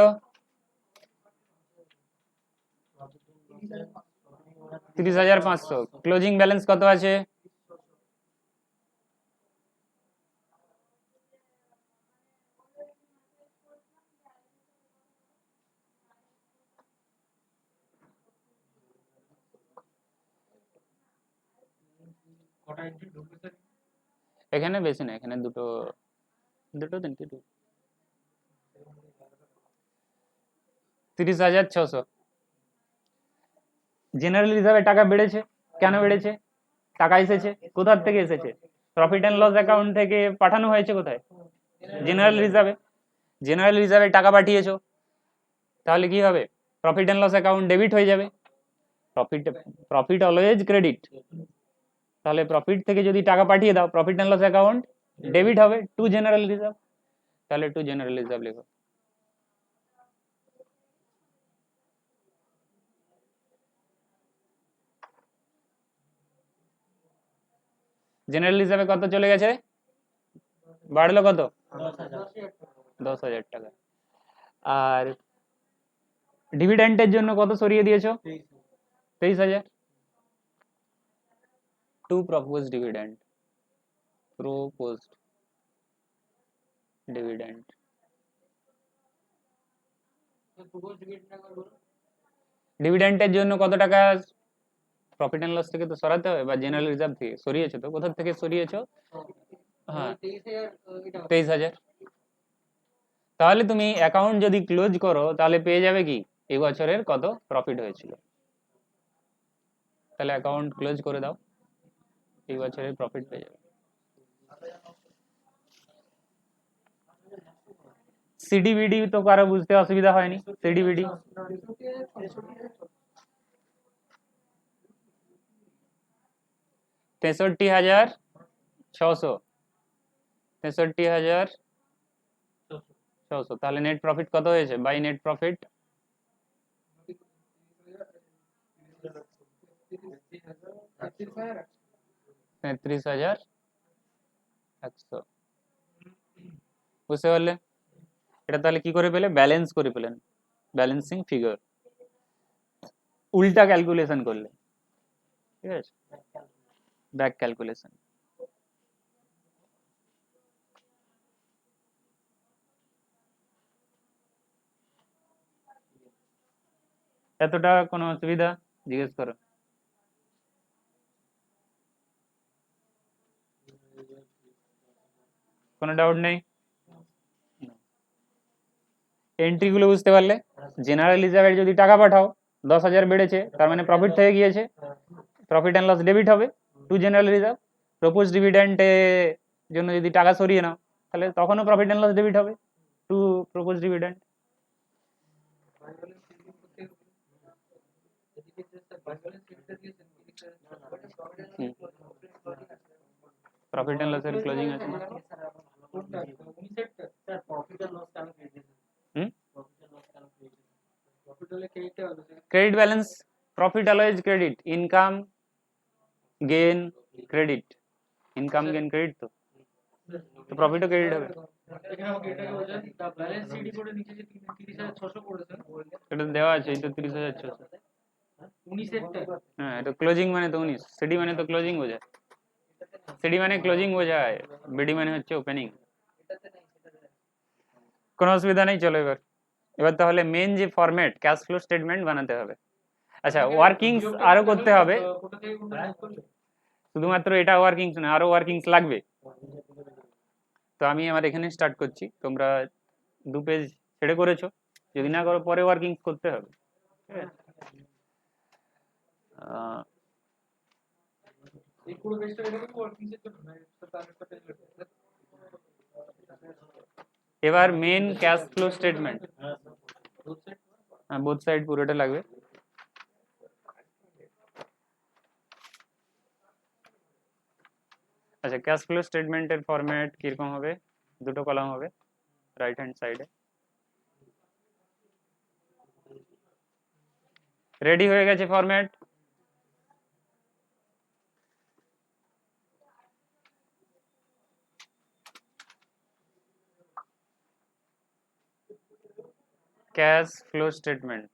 30,500। ক্লোজিং ব্যালেন্স কত আছে? কটা এন্ট্রি ঢুকবে স্যার? এখানে বেশি না, এখানে দুটো তিনটে 30,600। জেনারেল রিজার্ভে টাকা বেড়েছে, কেন বেড়েছে? টাকা এসেছে, কোথার থেকে এসেছে? প্রফিট অ্যান্ড লস অ্যাকাউন্ট থেকে পাঠানো হয়েছে কোথায়? জেনারেল রিজার্ভে। জেনারেল রিজার্ভে টাকা পাঠিয়েছো, তাহলে কি হবে? Profit and loss account debit হয়ে যাবে। প্রফিট অলওয়েজ ক্রেডিট, তাহলে প্রফিট থেকে যদি টাকা পাঠিয়ে দাও profit and loss account debit হবে টু জেনারেল রিজার্ভ, তাহলে টু জেনারেল রিজার্ভ লিখো। জেনারেল রিজার্ভে কত চলে গেছে? বাড়লো কত? 10,000 টাকা। আর ডিভিডেন্টের জন্য কত সরিয়ে দিয়েছো? 23,000। টু প্রপোজ ডিভিডেন্ড, ডিভিডেন্টের জন্য কত টাকা প্রফিট অ্যান্ড লস থেকে তো সরাতে হবে, বা জেনারেল রিজার্ভ থেকে সরিয়েছো, তো কোথা থেকে সরিয়েছো? হ্যাঁ, 23,000। তাহলে তুমি অ্যাকাউন্ট যদি ক্লোজ করো তাহলে পেয়ে যাবে কি এই বছরের কত প্রফিট হয়েছিল, তাহলে অ্যাকাউন্ট ক্লোজ করে দাও, এই বছরের প্রফিট পেয়ে যাবে। সিডিবিডি তো কারো বুঝতে অসুবিধা হয়নি? সিডিবিডি 63,600, 63,600। তাহলে নেট প্রফিট কত হয়েছে? By net profit 33,100। বুঝতে পারলে? এটা তাহলে কি করে পেলে? ব্যালেন্স করে পেলেন, ব্যালেন্সিং ফিগার, উল্টা ক্যালকুলেশন করলে, ঠিক আছে, ব্যাক ক্যালকুলেশন। এতটা কোনো অসুবিধা? জিজ্ঞেস করো। কোনো ডাউট নেই? এন্ট্রি গুলো বুঝতে পারলে? জেনারেল রিজার্ভে যদি টাকা পাঠাও 10,000 বেড়েছে, তার মানে প্রফিট থেকে গিয়েছে, প্রফিট অ্যান্ড লস ডেবিট হবে টু জেনারেল রিজার্ভ। প্রপোজ ডিভিডেন্টে জন্য যদি টাকা সরিয়ে নাও তাহলে তখনও প্রফিট অ্যান্ড লস ডেবিট হবে two propose dividend. Profit and লসের ক্লোজিং আছে না? Credit balance, profit always credit, income gain credit, income gain credit, তো প্রফিটও ক্রেডিট হবে। এটা দেওয়া আছে, এই তো 30,600। হ্যাঁ, এটা ক্লোজিং মানে তো 19, সিডি মানে তো ক্লোজিং বোঝায়, সিডি মানে ক্লোজিং বোঝায়, বিডি মানে হচ্ছে ওপেনিং। কোনো অসুবিধা নেই, চলো এবার এবার তাহলে মেন যে ফরম্যাট ক্যাশ ফ্লো স্টেটমেন্ট বানাতে হবে। আচ্ছা, ওয়ার্কিংস আরো করতে হবে, কোথা থেকে কোনটা যোগ করলে? শুধুমাত্র এটা ওয়ার্কিংস না, আরো ওয়ার্কিংস লাগবে। তো আমি আমার এখানে স্টার্ট করছি, তোমরা 2 পেজ ছেড়ে করেছো, যদি না করো পরে ওয়ার্কিংস করতে হবে। ঠিক আছে? এই পুরো পেজটা এরকম ওয়ার্কিং এর জন্য না, এটা তার একটা পেজ লাগবে। এবার main cash flow statement, Both side? Both side পুরোটা লাগবে। আচ্ছা, ক্যাশ ফ্লো স্টেটমেন্টের ফরম্যাট কিরকম হবে? দুটো কলাম হবে রাইট হ্যান্ড সাইডে। রেডি হয়ে গেছে ফরম্যাট। ক্যাশ ফ্লো স্টেটমেন্ট,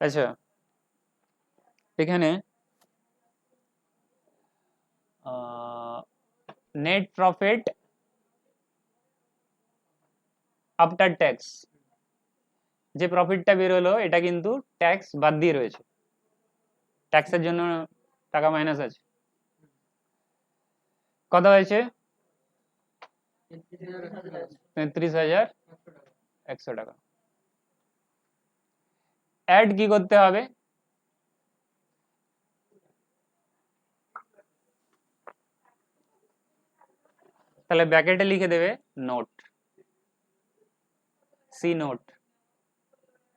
আচ্ছা এখানে নেট প্রফিট আফটার ট্যাক্স, যে প্রফিটটা বের হলো এটা কিন্তু ট্যাক্স বাদ দিয়ে রয়েছে, ট্যাক্সের জন্য টাকা মাইনাস আছে। কত হয়েছে? 33,100 টাকা। অ্যাড কি করতে হবে? তাহলে ব্র্যাকেটে লিখে দেবে নোট, সি নোট,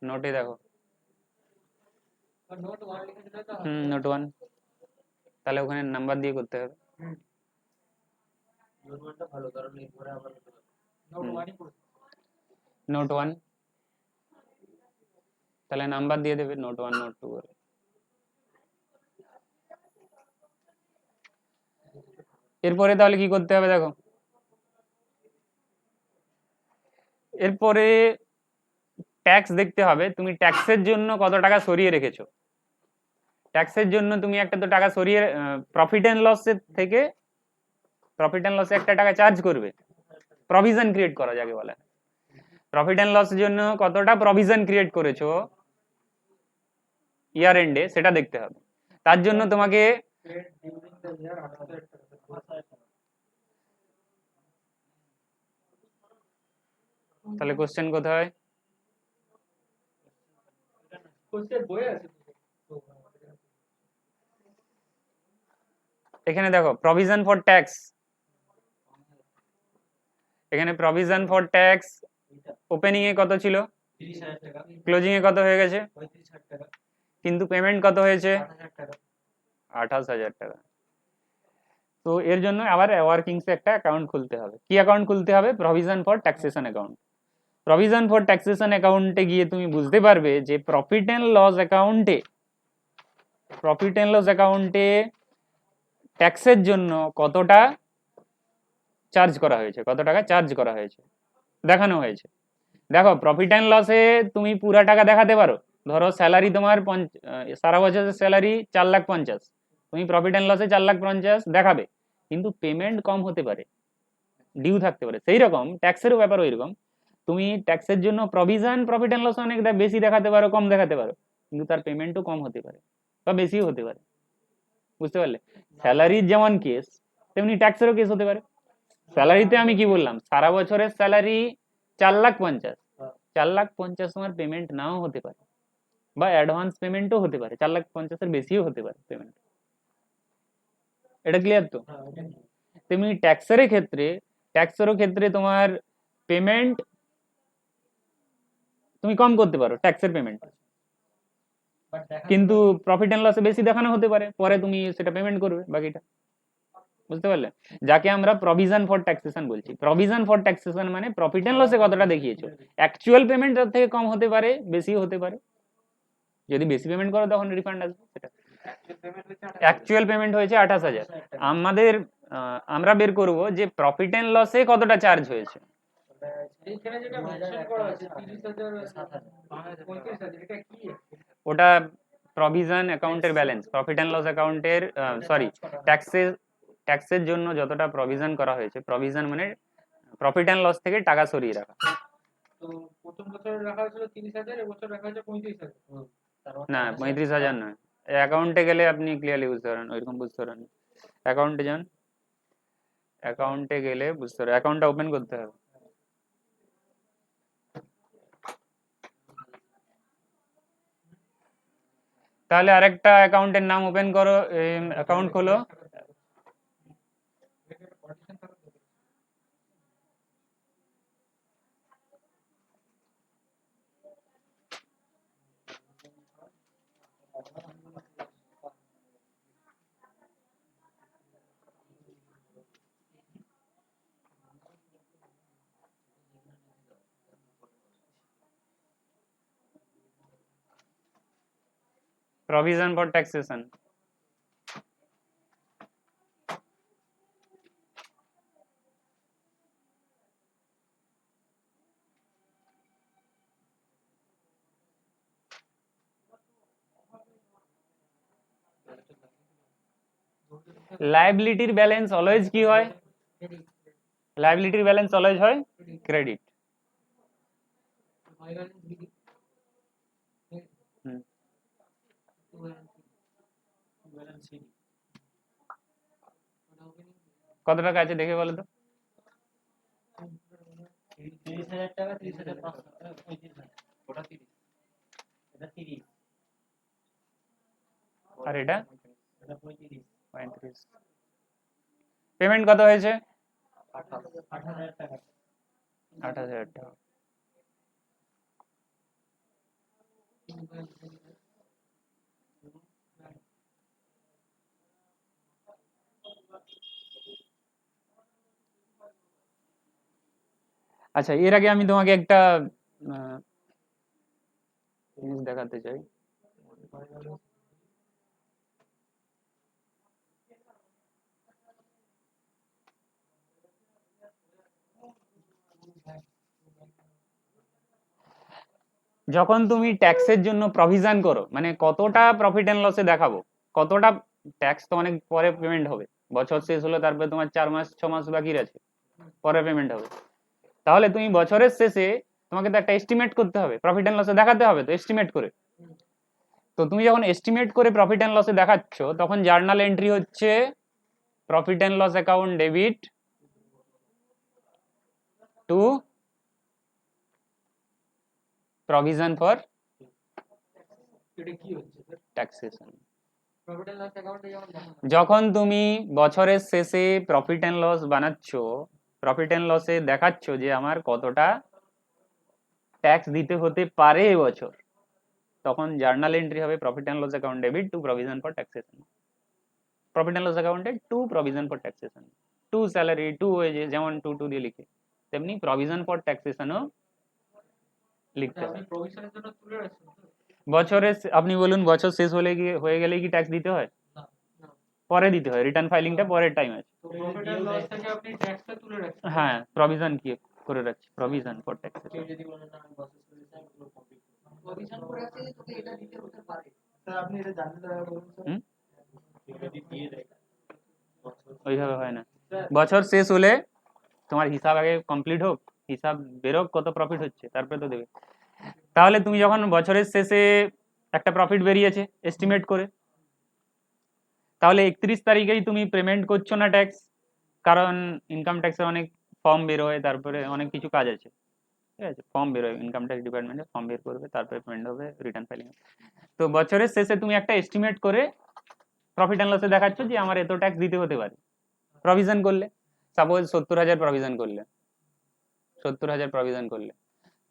নোটে দেখো, নোট 1 লিখে দিলে তো নোট 1, তাহলে ওখানে নাম্বার দিয়ে করতে হবে। নোট 1টা ভালো, কারণ এরপরে আবার নোট 1ই পুরো। নোট 1, তাহলে নাম্বার দিয়ে দেবে নোট 1 নোট 2 করে। এরপরে তাহলে কি করতে হবে দেখো, এরপরে ট্যাক্স দেখতে হবে, তুমি ট্যাক্সের জন্য কত টাকা সরিয়ে রেখেছো। ট্যাক্সের জন্য তুমি একটা তো টাকা সরিয়ে, প্রফিট এন্ড লসের থেকে প্রফিট এন্ড লসে একটা টাকা চার্জ করবে, প্রভিশন ক্রিয়েট করা যাকে বলে। প্রফিট এন্ড লসের জন্য কতটা প্রভিশন ক্রিয়েট করেছো ইয়ার এন্ডে সেটা দেখতে হবে। তার জন্য তোমাকে paid during the year 8,000 টাকা। তাহলে কোশ্চেন কোথায়? কোশ্চেন বইয়ে আছে তো। এখানে দেখো প্রভিশন ফর ট্যাক্স, এখানে প্রভিশন ফর ট্যাক্স ওপেনিং এ কত ছিল, 30,000 টাকা, ক্লোজিং এ কত হয়ে গেছে, 35,000 টাকা, কিন্তু পেমেন্ট কত হয়েছে, 8,000 টাকা। 28,000 টাকা। তো এর জন্য আবার ওয়ার্কিংসে একটা অ্যাকাউন্ট খুলতে হবে। কি অ্যাকাউন্ট খুলতে হবে? Provision for taxation account. Provision for taxation অ্যাকাউন্টে গিয়ে তুমি বুঝতে পারবে যে প্রফিট এন্ড লস অ্যাকাউন্টে, প্রফিট এন্ড লস অ্যাকাউন্টে ট্যাক্সের জন্য কতটা চার্জ করা হয়েছে, কত টাকা চার্জ করা হয়েছে দেখানো হয়েছে। দেখো প্রফিট অ্যান্ড লসে তুমি পুরা টাকা দেখাতে পারো, ধরো স্যালারি তোমার সারা বছরের স্যালারি 4,50,000, তুমি প্রফিট অ্যান্ড লসে 4,50,000 দেখাবে, কিন্তু পেমেন্ট কম হতে পারে, ডিউ থাকতে পারে। সেই রকম ট্যাক্সেরও ব্যাপার ওই রকম, তুমি ট্যাক্সের জন্য প্রভিশন প্রফিট অ্যান্ড লস অনেক বেশি দেখাতে পারো, কম দেখাতে পারো, কিন্তু তার পেমেন্টও কম হতে পারে বা বেশিও হতে পারে। বুঝতে পারলে? স্যালারির যেমন কেস তেমনি ট্যাক্সেরও কেস হতে পারে। স্যালারিতে আমি কি বললাম, সারা বছরের স্যালারি 4,50,000, 4,50,000 তোমার পেমেন্ট নাও হতে পারে, বা অ্যাডভান্স পেমেন্টও হতে পারে, 4,50,000 এর বেশিও হতে পারে পেমেন্ট। এটা ক্লিয়ার তো? তেমনি ট্যাক্সেরও ক্ষেত্রে তোমার পেমেন্ট তুমি কম করতে পারো, ট্যাক্সের পেমেন্ট, কিন্তু প্রফিট এন্ড লসে বেশি দেখানো হতে পারে, পরে তুমি সেটা পেমেন্ট করবে বাকিটা। বুঝতে পারলে? যাকে আমরা প্রভিশন ফর ট্যাক্সেশন বলছি। প্রভিশন ফর ট্যাক্সেশন মানে প্রফিট এন্ড লসে কতটা দেখিয়েছো, অ্যাকচুয়াল পেমেন্ট তার থেকে কম হতে পারে, বেশিও হতে পারে। যদি বেশি পেমেন্ট করো তখন রিফান্ড আসবে। সেটা অ্যাকচুয়াল পেমেন্ট হয়েছে 28,000, আমরা বের করব যে প্রফিট এন্ড লসে কতটা চার্জ হয়েছে। এইখানে যেটা মেনশন করা আছে 30,000 35,000 এটা কি? ওটা প্রভিশন অ্যাকাউন্টের ব্যালেন্স, প্রফিট অ্যান্ড লস অ্যাকাউন্টের সরি ট্যাক্সের জন্য যতটা প্রভিশন করা হয়েছে, প্রভিশন মানে প্রফিট অ্যান্ড লস থেকে টাকা সরিয়ে রাখা। তো প্রথম বছর রাখা হয়েছিল 30,000, এবছর রাখা হয়েছে 35,000। না 35,000 নয়, অ্যাকাউন্টে গেলে আপনি ক্লিয়ারলি বুঝতে পারেন, ওইরকম বুঝতে পারেন। অ্যাকাউন্টে যান, অ্যাকাউন্টে গেলে বুঝতে পারেন, অ্যাকাউন্টটা ওপেন করতে হবে। তাহলে আরেকটা অ্যাকাউন্টের নাম ওপেন করো, অ্যাকাউন্ট খোলো। Provision for taxation. লায়াবিলিটির ব্যালেন্স অলওয়েজ কি হয়? লায়াবিলিটির ব্যালেন্স অলওয়েজ হয় ক্রেডিট। কত টাকা আছে দেখে বলো তো? 30,000 টাকা, 30,500, 35,000, ওটা 30, এটা 30, আর এটা এটা 35, 35। পেমেন্ট কত হয়েছে? 8,000 টাকা। 8,000 টাকা। আচ্ছা, এর আগে আমি তোমাকে একটা জিনিস দেখাতে চাই। যখন তুমি ট্যাক্সের জন্য প্রভিশন করো, মানে কতটা প্রফিট এন্ড লসে দেখাবো, কতটা ট্যাক্স তো অনেক পরে পেমেন্ট হবে, বছর শেষ হলো তারপরে তোমার 4 মাস 6 মাস বাকি আছে, পরে পেমেন্ট হবে। তাহলে তুমি বছরের শেষে তোমাকে তো একটা এস্টিমেট করতে হবে, প্রফিট এন্ড লসে দেখাতে হবে তো এস্টিমেট করে। তো তুমি যখন এস্টিমেট করে প্রফিট এন্ড লসে দেখাচ্ছ, তখন জার্নাল এন্ট্রি হচ্ছে profit and loss account debit to provision for এটা কি হচ্ছে sir? Taxation. Profit and loss অ্যাকাউন্টে যেমন দেখানো যখন তুমি বছরের শেষে প্রফিট এন্ড লস বানাচ্ছ, প্রফিট এন্ড লসে দেখাচ্ছ যে আমার কতটা ট্যাক্স দিতে হতে পারে এবছর, তখন জার্নাল এন্ট্রি হবে profit and loss account debit to provision for taxation. Profit and loss অ্যাকাউন্টে to provision for taxation, to salary, to wages, যেমন টু দিয়ে লিখে, তেমনি প্রভিশন ফর ট্যাক্সেশনও লিখতে আপনি হবে। প্রভিশনের জন্য তুলে রাখছেন তো? বছরে আপনি বলুন, বছর শেষ হয়ে গেলে কি ট্যাক্স দিতে হয়? না। পরে দিতে হয়, রিটার্ন ফাইলিংটা পরের টাইম আছে। তো প্রফিট এন্ড লস থেকে আপনি ট্যাক্সটা তুলে রাখছেন। হ্যাঁ, প্রভিশন কি করে রাখছি, প্রভিশন ফর ট্যাক্সেশন। কেউ যদি বলে না আমি বছর করেছি আমি পুরো কমপ্লিট করব, প্রভিশন করে আছে যে তোকে এটা দিতে হতে পারে। স্যার আপনি এটা জানতে চাই বলুন স্যার। যদি দিয়ে দেয় ওইভাবে হয় না, বছর শেষ হলে তোমার হিসাব আগে কমপ্লিট হোক, হিসাব বেরোক কত প্রফিট হচ্ছে, তারপরে তো দেবে। তাহলে তুমি যখন বছরের শেষে একটা প্রফিট বেরিয়েছে এস্টিমেট করে, তাহলে 31 তারিখেই তুমি পেমেন্ট করছো না ট্যাক্স, কারণ ইনকাম ট্যাক্সের অনেক ফর্ম বেরোয়, তারপরে অনেক কিছু কাজ আছে, ঠিক আছে, ফর্ম বেরোয় ইনকাম ট্যাক্স ডিপার্টমেন্টে, ফর্ম বের করবে, তারপরে পেমেন্ট হবে, রিটার্ন ফাইলিং। তো বছরের শেষে তুমি একটা এস্টিমেট করে প্রফিট অ্যান্ড লসে দেখাচ্ছ যে আমার এত ট্যাক্স দিতে হতে পারে, প্রভিশন করলে, সাপোজ 70,000 প্রভিশন করলে, 70,000 প্রভিশন করলে,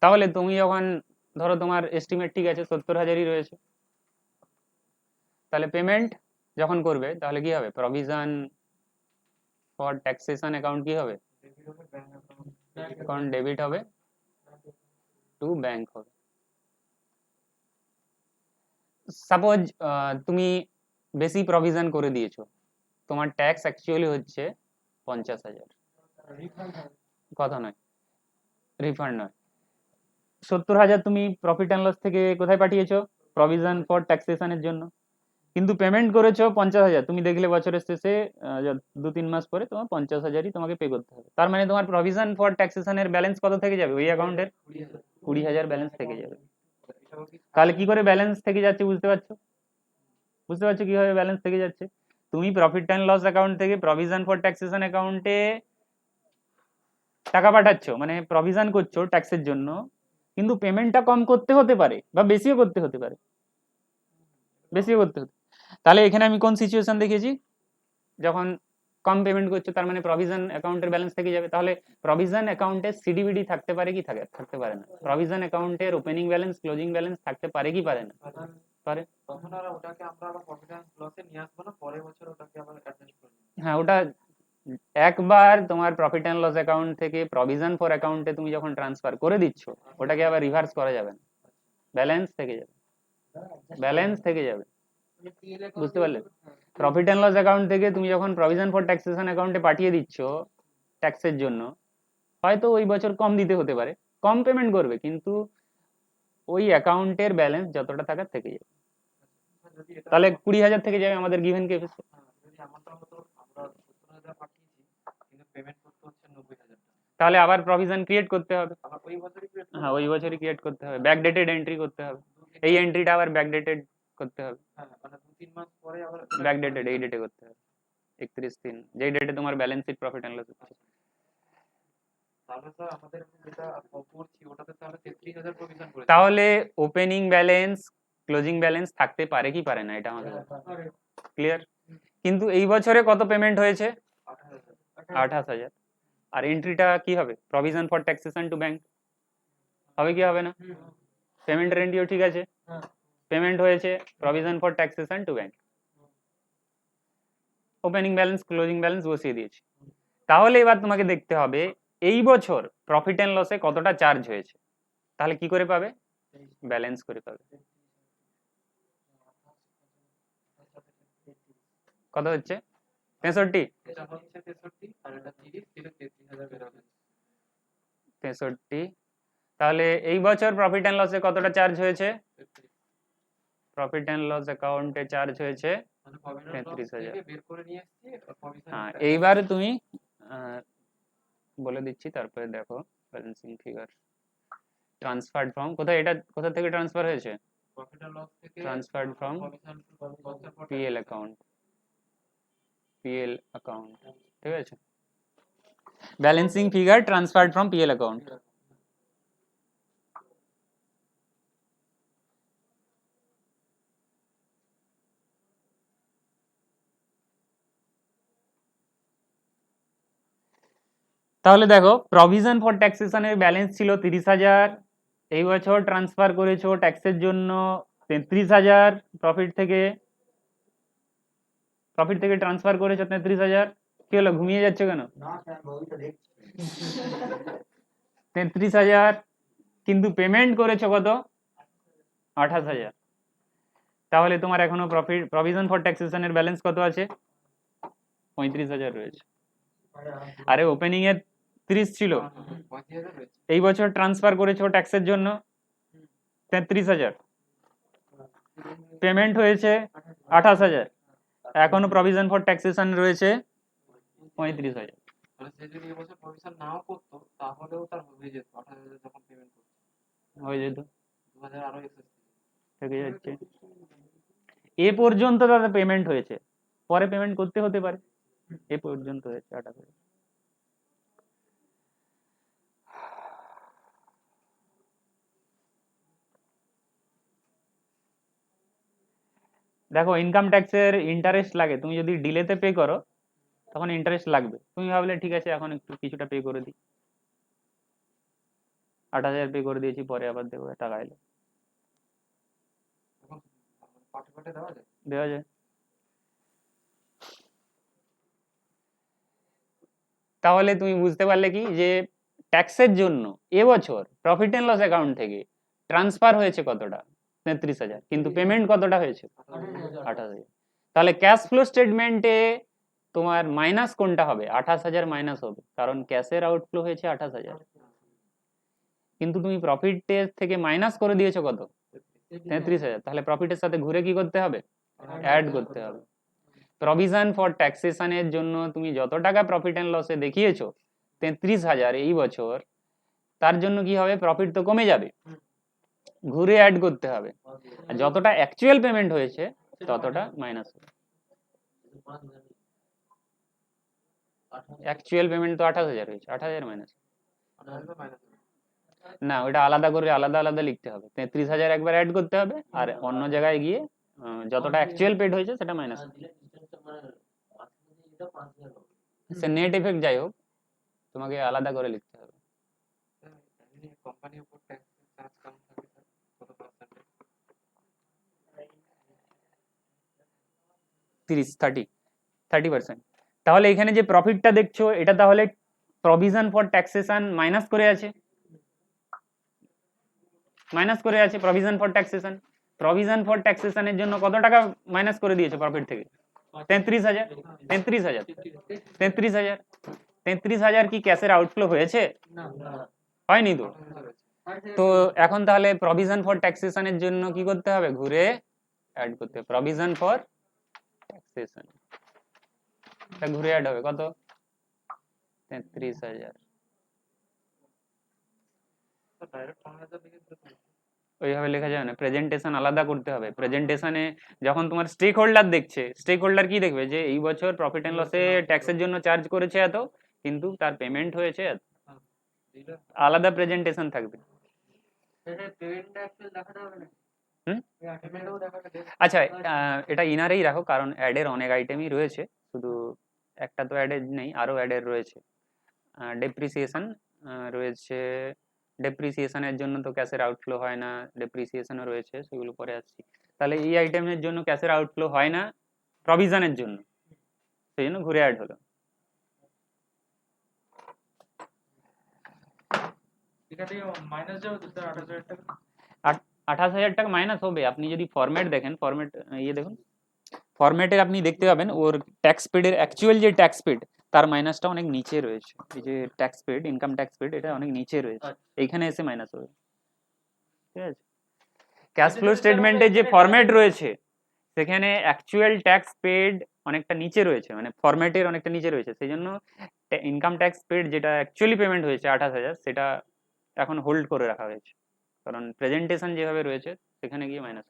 তাহলে তুমি যখন ধরো তোমার এস্টিমেট ঠিক আছে 70,000ই রয়েছে, তাহলে পেমেন্ট যখন করবে তাহলে কি হবে, প্রভিশন ফর ট্যাক্সেশন অ্যাকাউন্ট কি হবে, অ্যাকাউন্ট ডেবিট হবে টু ব্যাংক হবে। সাপোজ তুমি বেশি প্রভিশন করে দিয়েছো, তোমার ট্যাক্স অ্যাকচুয়ালি হচ্ছে 50,000, কথা নয়, রিফান্ড নয়। 70,000 তুমি প্রফিট অ্যান্ড লস থেকে কোথায় পাঠিয়েছো? প্রভিশন ফর ট্যাক্সেশনের জন্য। কিন্তু পেমেন্ট করেছো 50,000, তুমি দেখলে বছরের শেষে 2-3 মাস পরে তোমার 50,000ই তোমাকে পে করতে হবে। তার মানে তোমার প্রভিশন ফর ট্যাক্সেশনের ব্যালেন্স কত থেকে যাবে? ওই অ্যাকাউন্টের 20,000 20,000 ব্যালেন্স থেকে যাবে। এটাও কি তাহলে কি করে ব্যালেন্স থেকে যাচ্ছে বুঝতে পারছো? বুঝতে পারছো কিভাবে ব্যালেন্স থেকে যাচ্ছে? তুমি প্রফিট অ্যান্ড লস অ্যাকাউন্ট থেকে প্রভিশন ফর ট্যাক্সেশন অ্যাকাউন্টে টাকা পাঠাচ্ছ, মানে প্রভিশন করছো ট্যাক্সের জন্য, কিন্তু পেমেন্টটা কম করতে হতে পারে বা বেশিও করতে হতে পারে, বেশিও করতে হতে। তাহলে এখানে আমি কোন সিচুয়েশন দেখেছি? যখন কম পেমেন্ট করছো তার মানে প্রভিশন অ্যাকাউন্টের ব্যালেন্স থেকে যাবে। তাহলে প্রভিশন অ্যাকাউন্টে সিডিবিডি থাকতে পারে কি থাকতে পারে না? প্রভিশন অ্যাকাউন্টের ওপেনিং ব্যালেন্স ক্লোজিং ব্যালেন্স থাকতে পারে কি পারে না? পারে। তখন আর ওটাকে আমরা আবার প্রফিট অ্যান্ড লসে নিয়ে আসবো না, পরের বছর ওটাকে আবার অ্যাডজাস্ট করে নেবো। হ্যাঁ, ওটা একবার তোমার প্রফিট অ্যান্ড লস অ্যাকাউন্ট থেকে প্রভিশন ফর অ্যাকাউন্টে তুমি যখন ট্রান্সফার করে দিচ্ছ, ওটাকে আবার রিভার্স করা যাবে না, ব্যালেন্স থেকে যাবে, ব্যালেন্স থেকে যাবে। বুঝতে পারলে? প্রফিট অ্যান্ড লস অ্যাকাউন্ট থেকে তুমি যখন প্রভিশন ফর ট্যাক্সেশন অ্যাকাউন্টে পাঠিয়ে দিচ্ছ ট্যাক্সের জন্য, হয়তো ওই বছর কম দিতে হতে পারে, কম পেমেন্ট করবে, কিন্তু ওই অ্যাকাউন্টের ব্যালেন্স যতটা থাকার থেকে যাবে। যদি এটা তাহলে 20,000 থেকে যাবে আমাদের গিভেন কেসে। যদি এমনটা হতো আমরা 70,000 পাঠিয়েছি কিন্তু পেমেন্ট করতে হচ্ছে 90,000 টাকা, তাহলে আবার প্রভিশন ক্রিয়েট করতে হবে। আবার ওই বছরই create করতে হ্যাঁ, ওই হবে। বছরই ক্রিয়েট করতে হবে, ব্যাকডেটেড এন্ট্রি করতে হবে। এই এন্ট্রিটা আবার ব্যাকডেটেড করতে হবে, হ্যাঁ, মানে 2-3 মাস পরে আবার ব্যাকডেটেড এই ডেটে করতে হবে, 31/3, যেই ডেটে তোমার balance sheet profit and loss হচ্ছে। তাহলে স্যার আমাদের যেটা করছি ওটাতে তাহলে 33,000 প্রভিশন করেছি। তাহলে ওপেনিং ব্যালেন্স ক্লোজিং ব্যালেন্স থাকতে পারে কি পারে না, এটা আমাদের ক্লিয়ার। কিন্তু এই বছরে কত পেমেন্ট হয়েছে? 28,000। 28,000। আর এন্ট্রিটা কি হবে? Provision for taxation to bank হবে কি হবে না? পেমেন্টের এন্ট্রিও ঠিক আছে, পেমেন্ট হয়েছে provision for taxation to bank, opening balance closing balance বসিয়ে দিয়েছি। তাহলে এবার তোমাকে দেখতে হবে এই বছর প্রফিট অ্যান্ড লসে কতটা চার্জ হয়েছে। তাহলে কি করে পাবে? ব্যালেন্স করে পাবে। কত হচ্ছে? 63। এটা হচ্ছে 63 আর এটা 30, 33,000 বের হবে। 63। তাহলে এই বছর প্রফিট অ্যান্ড লসে কতটা চার্জ হয়েছে? 33 প্রফিট অ্যান্ড লস অ্যাকাউন্টে চার্জ হয়েছে মানে প্রফিট অ্যান্ড লস 33,000। থেকে বের করে নিয়ে এসেছি প্রভিশন। হ্যাঁ, এইবার তুমি বলে দিচ্ছি, তারপরে দেখো ব্যালেন্সিং ফিগার। ট্রান্সফার্ড ফ্রম কোথায়, এটা কোথা থেকে ট্রান্সফার হয়েছে? প্রফিট অ্যান্ড লস থেকে transferred from provision for PL account, PL account, ঠিক আছে। Balancing figure transferred from PL account. তাহলে দেখো প্রভিশন ফর ট্যাক্সেশনের ব্যালেন্স ছিল 30,000, এই বছর ট্রান্সফার করেছো ট্যাক্সের জন্য 33,000, প্রফিট থেকে ট্রান্সফার করেছো 33,000। কি হলো, ঘুমিয়ে যাচ্ছে কেন? 33,000, কিন্তু পেমেন্ট করেছো কত? 28,000। তাহলে তোমার এখনো প্রভিশন ফর ট্যাক্সেশনের ব্যালেন্স কত আছে? 35,000 রয়েছে। আরে ওপেনিং এর 30 ছিল, 35,000 রয়েছে। এই বছর ট্রান্সফার করেছো ট্যাক্সের জন্য 33,000, পেমেন্ট হয়েছে 28,000, এখনো প্রভিশন ফর ট্যাক্সেশন রয়েছে 35,000। মানে সে যদি এবছর প্রভিশন নাও করতো তাহলেও তার হয়ে যেত 28,000 যখন পেমেন্ট করতো, হয়ে যেত, 2,000 আরো এক্সেস থেকে যাচ্ছে। এ পর্যন্ত তাদের পেমেন্ট হয়েছে, পরে পেমেন্ট করতে হতে পারে, এ পর্যন্ত হয়েছে 28,000। দেখো ইনকাম ট্যাক্সের ইন্টারেস্ট লাগে, তুমি যদি ডিলেতে পে করো তখন ইন্টারেস্ট লাগবে। তুমি ভাবলে ঠিক আছে এখন একটু কিছুটা পে করে দিই, 28,000 পে করে দিয়েছি, পরে আবার দেবো, টাকা এলো, এখন পাঠে পাঠে দেওয়া যায়। দেওয়া যায়। তাহলে তুমি বুঝতে পারলে কি যে ট্যাক্সের জন্য এবছর প্রফিট অ্যান্ড লস অ্যাকাউন্ট থেকে ট্রান্সফার হয়েছে কতটা? 33,000, কিন্তু পেমেন্ট কতটা হয়েছে? 28,000। তাহলে ক্যাশ ফ্লো স্টেটমেন্টে তোমার মাইনাস কোনটা হবে? 28,000 মাইনাস হবে, কারণ ক্যাশের আউটফ্লো হয়েছে 28,000, কিন্তু তুমি প্রফিটের থেকে মাইনাস করে দিয়েছো কত, 33,000। তাহলে প্রফিটের সাথে ঘুরে কি করতে হবে, অ্যাড করতে হবে। প্রভিশন ফর ট্যাক্সেশনের জন্য তুমি যত টাকা প্রফিট অ্যান্ড লসে দেখিয়েছো 33,000 এই বছর, তার জন্য কি হবে, প্রফিট তো কমে যাবে, ঘুরে অ্যাড করতে হবে। আর যতটা অ্যাকচুয়াল পেমেন্ট হয়েছে ততটা মাইনাস হবে। অ্যাকচুয়াল পেমেন্ট তো 28,000 হয়েছে, 28,000 মাইনাস না, ওটা আলাদা করে আলাদা আলাদা লিখতে হবে। 33,000 একবার অ্যাড করতে হবে, আর অন্য জায়গায় গিয়ে যতটা অ্যাকচুয়াল পেড হয়েছে সেটা মাইনাস হবে। সে নেট ইফেক্ট যাই হোক, তোমাকে আলাদা করে লিখতে হবে। কোম্পানির উপর ট্যাক্স চার্জ কেমন থাকে স্যার, কত পার্সেন্টেজ? 30% তাহলে এখানে যে প্রফিটটা দেখছো এটা তাহলে প্রভিশন ফর ট্যাক্সেশন মাইনাস করে আছে, মাইনাস করে আছে provision for taxation. Provision for ট্যাক্সেশনের জন্য কত টাকা মাইনাস করে দিয়েছে প্রফিট থেকে, 33,000। 33,000 33,000 33,000 কি ক্যাশের আউটফ্লো হয়েছে, হয়নি তো। তো এখন তাহলে প্রভিশন ফর ট্যাক্সেশনের জন্য কি করতে হবে, ঘুরে অ্যাড করতে হবে। প্রভিশন ফর ট্যাক্সেশন এটা ঘুরে অ্যাড হবে কত, 33,000। ডাইরেক্ট 5,000 লিখে দিতে হবে। ওইভাবে লেখা যাবে না, প্রেজেন্টেশন আলাদা করতে হবে। প্রেজেন্টেশনে যখন তোমার স্টেক হোল্ডার দেখছে, স্টেক হোল্ডার কি দেখবে, যে এই বছর প্রফিট অ্যান্ড লসে ট্যাক্সের জন্য চার্জ করেছে এত, কিন্তু তার পেমেন্ট হয়েছে এত, আলাদা প্রেজেন্টেশন থাকবে। আচ্ছা, এটা ইনারেই রাখো, কারণ অ্যাডের অনেক আইটেমই রয়েছে, শুধু একটা তো অ্যাডের নেই, আরো অ্যাডের রয়েছে। ডেপ্রিসিয়েশন রয়েছে, ডেপ্রিসিয়েশনের জন্য তো ক্যাশের আউটফ্লো হয় না, ডেপ্রিসিয়েশনও রয়েছে, সেগুলো পরে আসছি। তাহলে এই আইটেমের জন্য ক্যাশের আউটফ্লো হয় না প্রভিশনের জন্য, সেই জন্য ঘুরে অ্যাড হলো। এখানে মাইনাস যাবে তো স্যার 28,000 টাকা। 28,000 টাকা মাইনাস হবে। আপনি যদি ফরম্যাট দেখেন, ফরম্যাট ইয়ে দেখুন, ফরম্যাটে আপনি দেখতে পাবেন ওর ট্যাক্স পেডের অ্যাকচুয়াল যে ট্যাক্স পেড তার মাইনাসটা অনেক নিচে রয়েছে। এই যে tax paid, income tax paid, এটা অনেক নিচে রয়েছে, এইখানে এসে মাইনাস হবে, ঠিক আছে। ক্যাশ ফ্লো স্টেটমেন্টের যে ফরম্যাট রয়েছে সেখানে অ্যাকচুয়াল ট্যাক্স পেড অনেকটা নিচে রয়েছে, মানে ফরম্যাটের অনেকটা নিচে রয়েছে, সেই জন্য ইনকাম ট্যাক্স পেড যেটা অ্যাকচুয়ালি পেমেন্ট হয়েছে 28,000 সেটা এখন হোল্ড করে রাখা হয়েছে, কারণ প্রেজেন্টেশন যেভাবে রয়েছে সেখানে গিয়ে মাইনাস।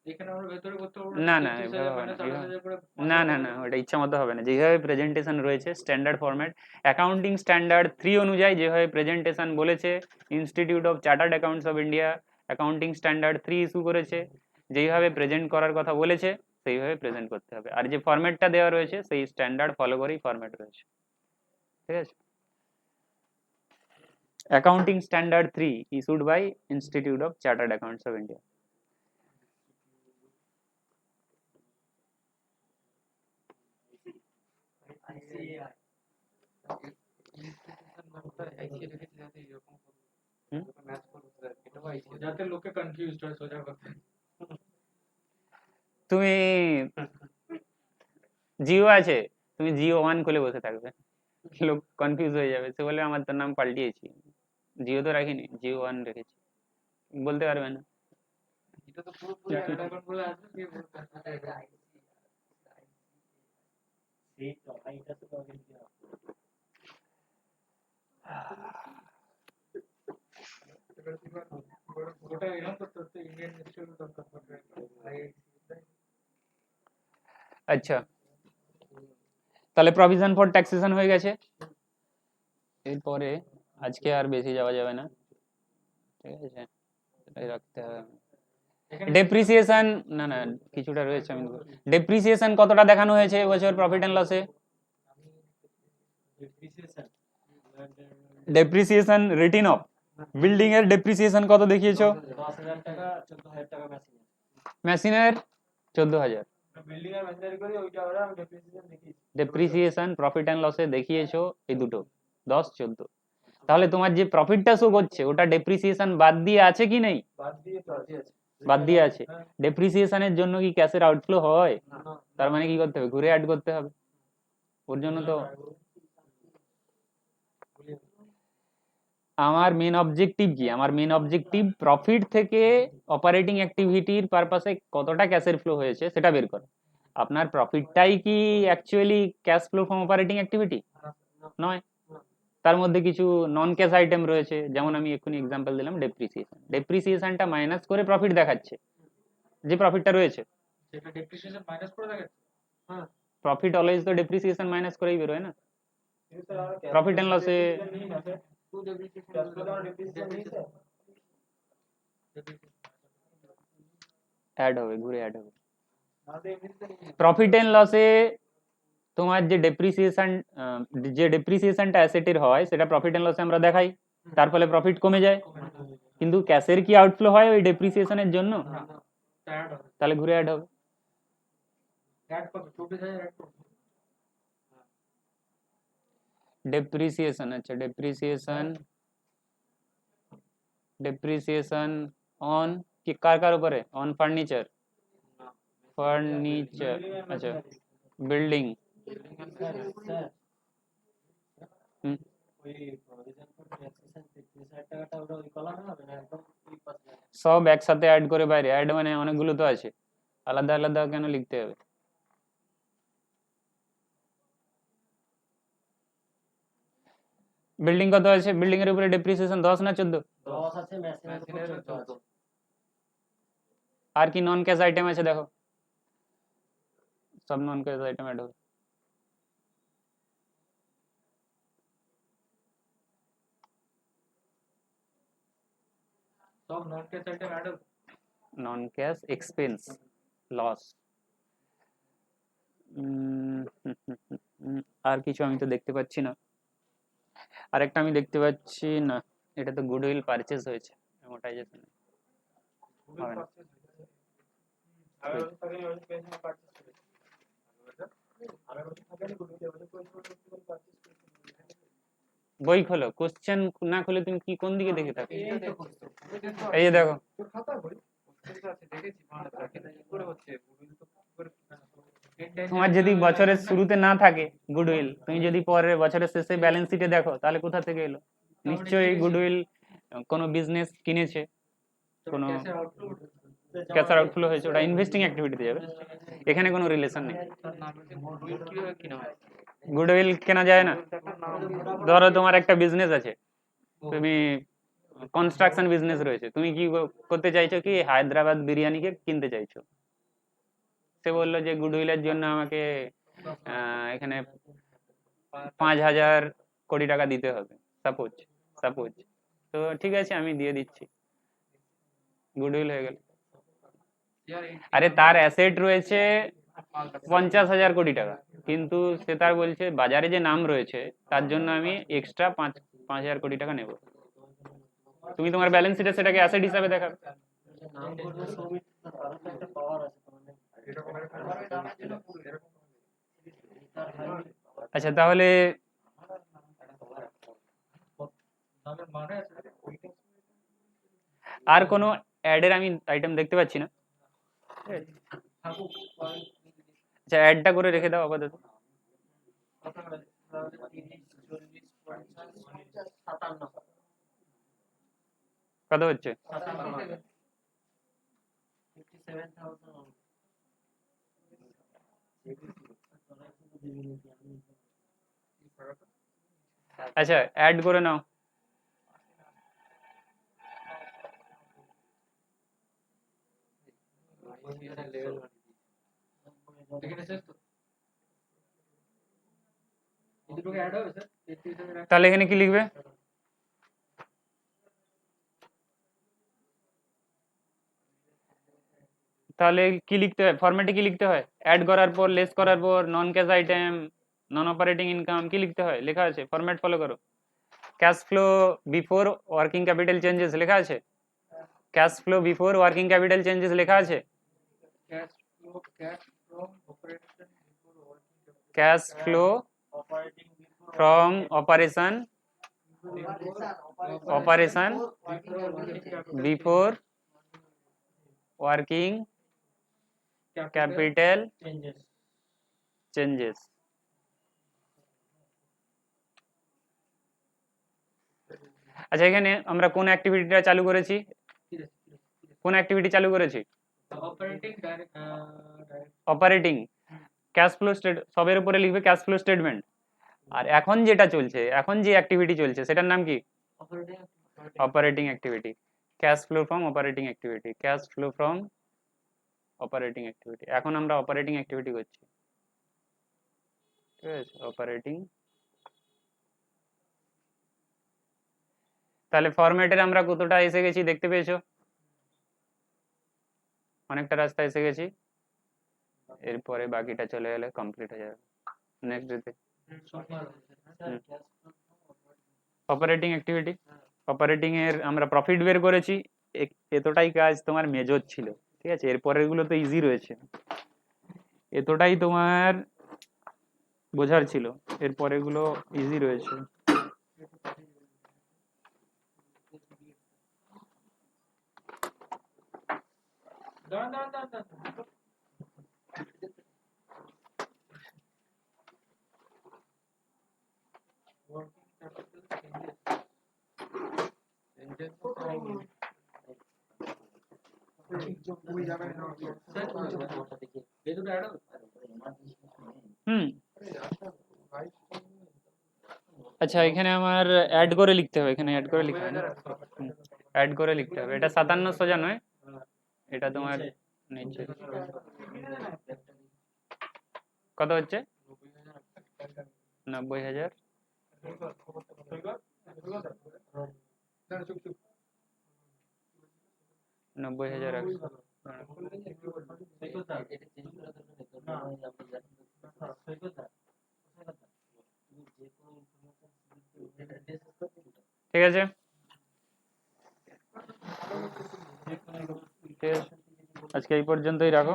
এখানে আমরা ভেতরে করতে পারবো না না 33,000 minus 28,000 করে না না না, ওটা ইচ্ছা মতো হবে না। যেভাবে প্রেজেন্টেশন রয়েছে স্ট্যান্ডার্ড ফরম্যাট, অ্যাকাউন্টিং স্ট্যান্ডার্ড 3 অনুযায়ী যেভাবে প্রেজেন্টেশন বলেছে, institute of chartered accountants of India accounting standard 3 issue করেছে, যেইভাবে প্রেজেন্ট করার কথা বলেছে সেইভাবে প্রেজেন্ট করতে হবে। আর যে ফরম্যাটটা দেওয়া রয়েছে সেই স্ট্যান্ডার্ড ফলো করেই ফরম্যাট রয়েছে, ঠিক আছে। Accounting standard 3 issued by institute of chartered accountants of India. যাতে লোকে কনফিউজড হয় সোজা কথা। তুমি জিও আছে, তুমি জিও 1 খুলে বসে থাকবে, লোক কনফিউজ হয়ে যাবে, সে বলে আমার তো নাম পাল্টিয়েছি, জিও তো রাখিনি, জিও 1 রেখেছি, বলতে পারবে না। এটা তো পুরোপুরি একটা অ্যাকাউন্ট বলে আসবে, কি বলতে সেই তো এটা তো লগে দিয়া ওটা এরকম করতে হচ্ছে ইন্ডিয়ান ইনস্টিটিউট দরকার পড়বে। আচ্ছা, তাহলে প্রভিশন ফর ট্যাক্সেশন হয়ে গেছে, এরপরে আজকে আর বেশি যাওয়া যাবে না, ঠিক আছে, এটাই রাখতে হবে। ডেপ্রিসিয়েশন না না কিছুটা রয়েছে, আমি ডেপ্রিসিয়েশন কতটা দেখানো হয়েছে এবছর প্রফিট এন্ড লসে, depreciation depreciation written of building এর ডেপ্রিসিয়েশন কত দেখিয়েছো, 10,000 টাকা 14,000 টাকা মেশিন, মেশিনের 14,000, বিল্ডিং এর মেশিনারি করে ওইটা ওরা আমি ডেপ্রিসিয়েশন দেখি। ডেপ্রিসিয়েশন প্রফিট এন্ড লসে দেখিয়েছো এই দুটো 10 14। তাহলে তোমার যে প্রফিটটা শো করছে ওটা ডেপ্রিসিয়েশন বাদ দিয়ে আছে কি নেই, বাদ দিয়ে তো আছে। বাদ দিয়ে আছে। ডেপ্রিসিয়েশনের জন্য কি ক্যাশের আউটফ্লো হয়, তার মানে কি করতে হবে, ঘুরে অ্যাড করতে হবে, ওর জন্য তো আমার মেন অবজেক্টিভ কি, আমার মেন অবজেক্টিভ প্রফিট থেকে অপারেটিং অ্যাক্টিভিটির পারপাসে কতটা ক্যাশের ফ্লো হয়েছে সেটা বের করা। আপনার প্রফিটটাই কি actually cash flow from operating activity নয়, তার মধ্যে কিছু নন ক্যাশ আইটেম রয়েছে, যেমন আমি এক্ষুনি এক্সাম্পল দিলাম ডেপ্রিসিয়েশন, ডেপ্রিসিয়েশনটা মাইনাস করে প্রফিট দেখাচ্ছে, যে প্রফিটটা রয়েছে। সেটা ডেপ্রিসিয়েশন মাইনাস করে দেখাচ্ছে। হ্যাঁ, প্রফিট অলওয়েজ তো ডেপ্রিসিয়েশন মাইনাস করেই বেরোয় না, প্রফিট এন্ড লসে টু ডেপ্রিসিয়েশন ক্যাশ ফ্লো দ্বারা ডিপ্রিসিয়েশন নেই স্যার, অ্যাড হবে, ঘুরে অ্যাড হবে। আমাদের এমনিতে নেই। প্রফিট এন্ড লসে তোমার যে ডেপ্রিসিয়েশনটা অ্যাসেটের হয় সেটা প্রফিট এন্ড লসে আমরা দেখাই, তার ফলে প্রফিট কমে যায়। কিন্তু ক্যাশের কি আউটফ্লো হয় ওই ডেপ্রিসিয়েশনের জন্য? অ্যাড হবে, তাহলে ঘুরে অ্যাড হবে। অ্যাড করবে 24,000 অ্যাড করবে। डेप्रिसिएशन, अच्छा डेप्रिसिएशन ऑन कि कार ऊपर है, ऑन फर्नीचर, अच्छा बिल्डिंग। স্যার ওই প্রভিশন ফর ট্যাক্সেশন 30,000 টাকাটা ওটা ওই কলামে হবে না একদম ওই পাশে? সব একসাথে অ্যাড করে বাইরে, অ্যাড মানে অনেকগুলো তো আছে, আলাদা আলাদা কেন লিখতে হবে? বিল্ডিং কত আছে, বিল্ডিং এর উপরে ডেপ্রিসিয়েশন 10 না 14? 10 আছে, মেশিনের উপর 14 আছে। আর কি নন ক্যাশ আইটেম আছে দেখো, সব নন ক্যাশ আইটেম অ্যাড হবে। সব নন ক্যাশ আইটেম অ্যাড হবে। নন ক্যাশ এক্সপেন্স লস, আর কিছু আমি তো দেখতে পাচ্ছি না। আরেকটা আমি দেখতে পাচ্ছি না, এটা তো গুডউইল পারচেজ হয়েছে, অ্যামortization হবে না। আগের বছর থাকেনি, ওই পেয়েছি পারচেজ করেছি। আগের বছর থাকেনি, গুডউইল এবছর পেয়েছি পারচেজ করেছি। বই খোলো, কোশ্চেন না খুলে তুমি কি কোন দিকে দেখে থাকো? এই তো করছো। এই যে দেখো, তোর খাতা বই কোশ্চেনটা আছে দেখেছি, মানে তাকে কি করে হচ্ছে গুগল তো কি করে তোমার যদি বছরের শুরুতে না থাকে গুডউইল, তুমি যদি পরের বছরের শেষে ব্যালেন্স শিটে দেখো তাহলে কোথা থেকে এলো? নিশ্চয়ই গুডউইল কোনো বিজনেস কিনেছে, কোনো ক্যাশের আউটফ্লো ক্যাশ আউটফ্লো হয়েছে, ওটা ইনভেস্টিং অ্যাক্টিভিটিতে যাবে, এখানে কোনো রিলেশন নেই। তার নাম হচ্ছে গুগল কিভাবে কিনা হয়? গুডউইল কেনা যায় না। টাকার নাম ধরো তোমার একটা বিজনেস আছে, তুমি কনস্ট্রাকশন বিজনেস রয়েছে, তুমি কি করতে চাইছো, কি হায়দ্রাবাদ বিরিয়ানিকে কিনতে চাইছো, সে বললো যে গুডউইলের জন্য আমাকে এখানে 5,000 কোটি টাকা দিতে হবে, সাপোজ সাপোজ, তো ঠিক আছে আমি দিয়ে দিচ্ছি, গুডউইল হয়ে গেল। আরে তার অ্যাসেট রয়েছে 50,000 কোটি টাকা, কিন্তু সে তার বলছে বাজারে যে নাম রয়েছে তার জন্য আমি এক্সট্রা 5,000 কোটি টাকা নেব, তুমি তোমার ব্যালেন্স শিটে সেটাকে অ্যাসেট হিসাবে দেখাবে। নাম করবে সবই, তার তো একটা পাওয়ার আছে তোমাদের। আচ্ছা তাহলে নামের মানে আছে ওইটা আর কোনো অ্যাডের আমি আইটেম দেখতে পাচ্ছি না। থাকুক। আচ্ছা অ্যাডটা করে রেখে দাও আপাতত। 30, 40, 50, 57। কত হচ্ছে? 57,000। আচ্ছা অ্যাড করে নাও। এখানে শেষ তো এই দুটোকে অ্যাড হবে স্যার 33,000 তাহলে এখানে কি লিখবে? তাহলে কি লিখতে হয়, ফরম্যাটে কি লিখতে হয়? অ্যাড করার পর লেস করার পর non cash item, non operating income, কি লিখতে হয়? লেখা আছে, ফরম্যাট ফলো করো। Cash flow before working capital changes লেখা আছে, cash flow before working capital changes লেখা আছে, cash from operation before working capital cash flow operating before from operation before working capital changes. Changes. আচ্ছা এখানে আমরা কোন অ্যাক্টিভিটিটা চালু করেছি, কোন অ্যাক্টিভিটি চালু করেছি? Operating direct operating cash flow state, সবের উপরে লিখবে ক্যাশ ফ্লো স্টেটমেন্ট। আর এখন যেটা চলছে, এখন যে অ্যাক্টিভিটি চলছে সেটার নাম কি? Operating operating activity. Cash flow from operating activity, cash flow from operating activity. এখন আমরা অপারেটিং অ্যাক্টিভিটি করছি, ঠিক আছে? অপারেটিং। তাহলে ফরম্যাটের আমরা কতটা এসে গেছি দেখতে পেয়েছো? অনেকটা রাস্তা এসে গেছি। এরপরে বাকিটা চলে গেলে কমপ্লিট হয়ে যাবে। নেক্সট ডেতে অপারেটিং অ্যাক্টিভিটি, অপারেটিং এর আমরা প্রফিট বের করেছি, এতটাই কাজ তোমার মেজর ছিল, ঠিক আছে? এরপরের গুলো তো ইজি রয়েছে, এতটাই তোমার বোঝার ছিল, এরপরের গুলো ইজি রয়েছে। দাঁড়ান working capital changes তো হয়নি। এই দুটো অ্যাড হবে হুম, আচ্ছা এখানে আমার অ্যাড করে লিখতে হবে, এখানে অ্যাড করে লিখতে হবে, অ্যাড করে লিখতে হবে। এটা 57 সোজা নয়, এটা তোমার নিচে কত হচ্ছে? 90,000, 90,100। ঠিক আছে, ঠিক আছে, আজকে এই পর্যন্তই রাখো।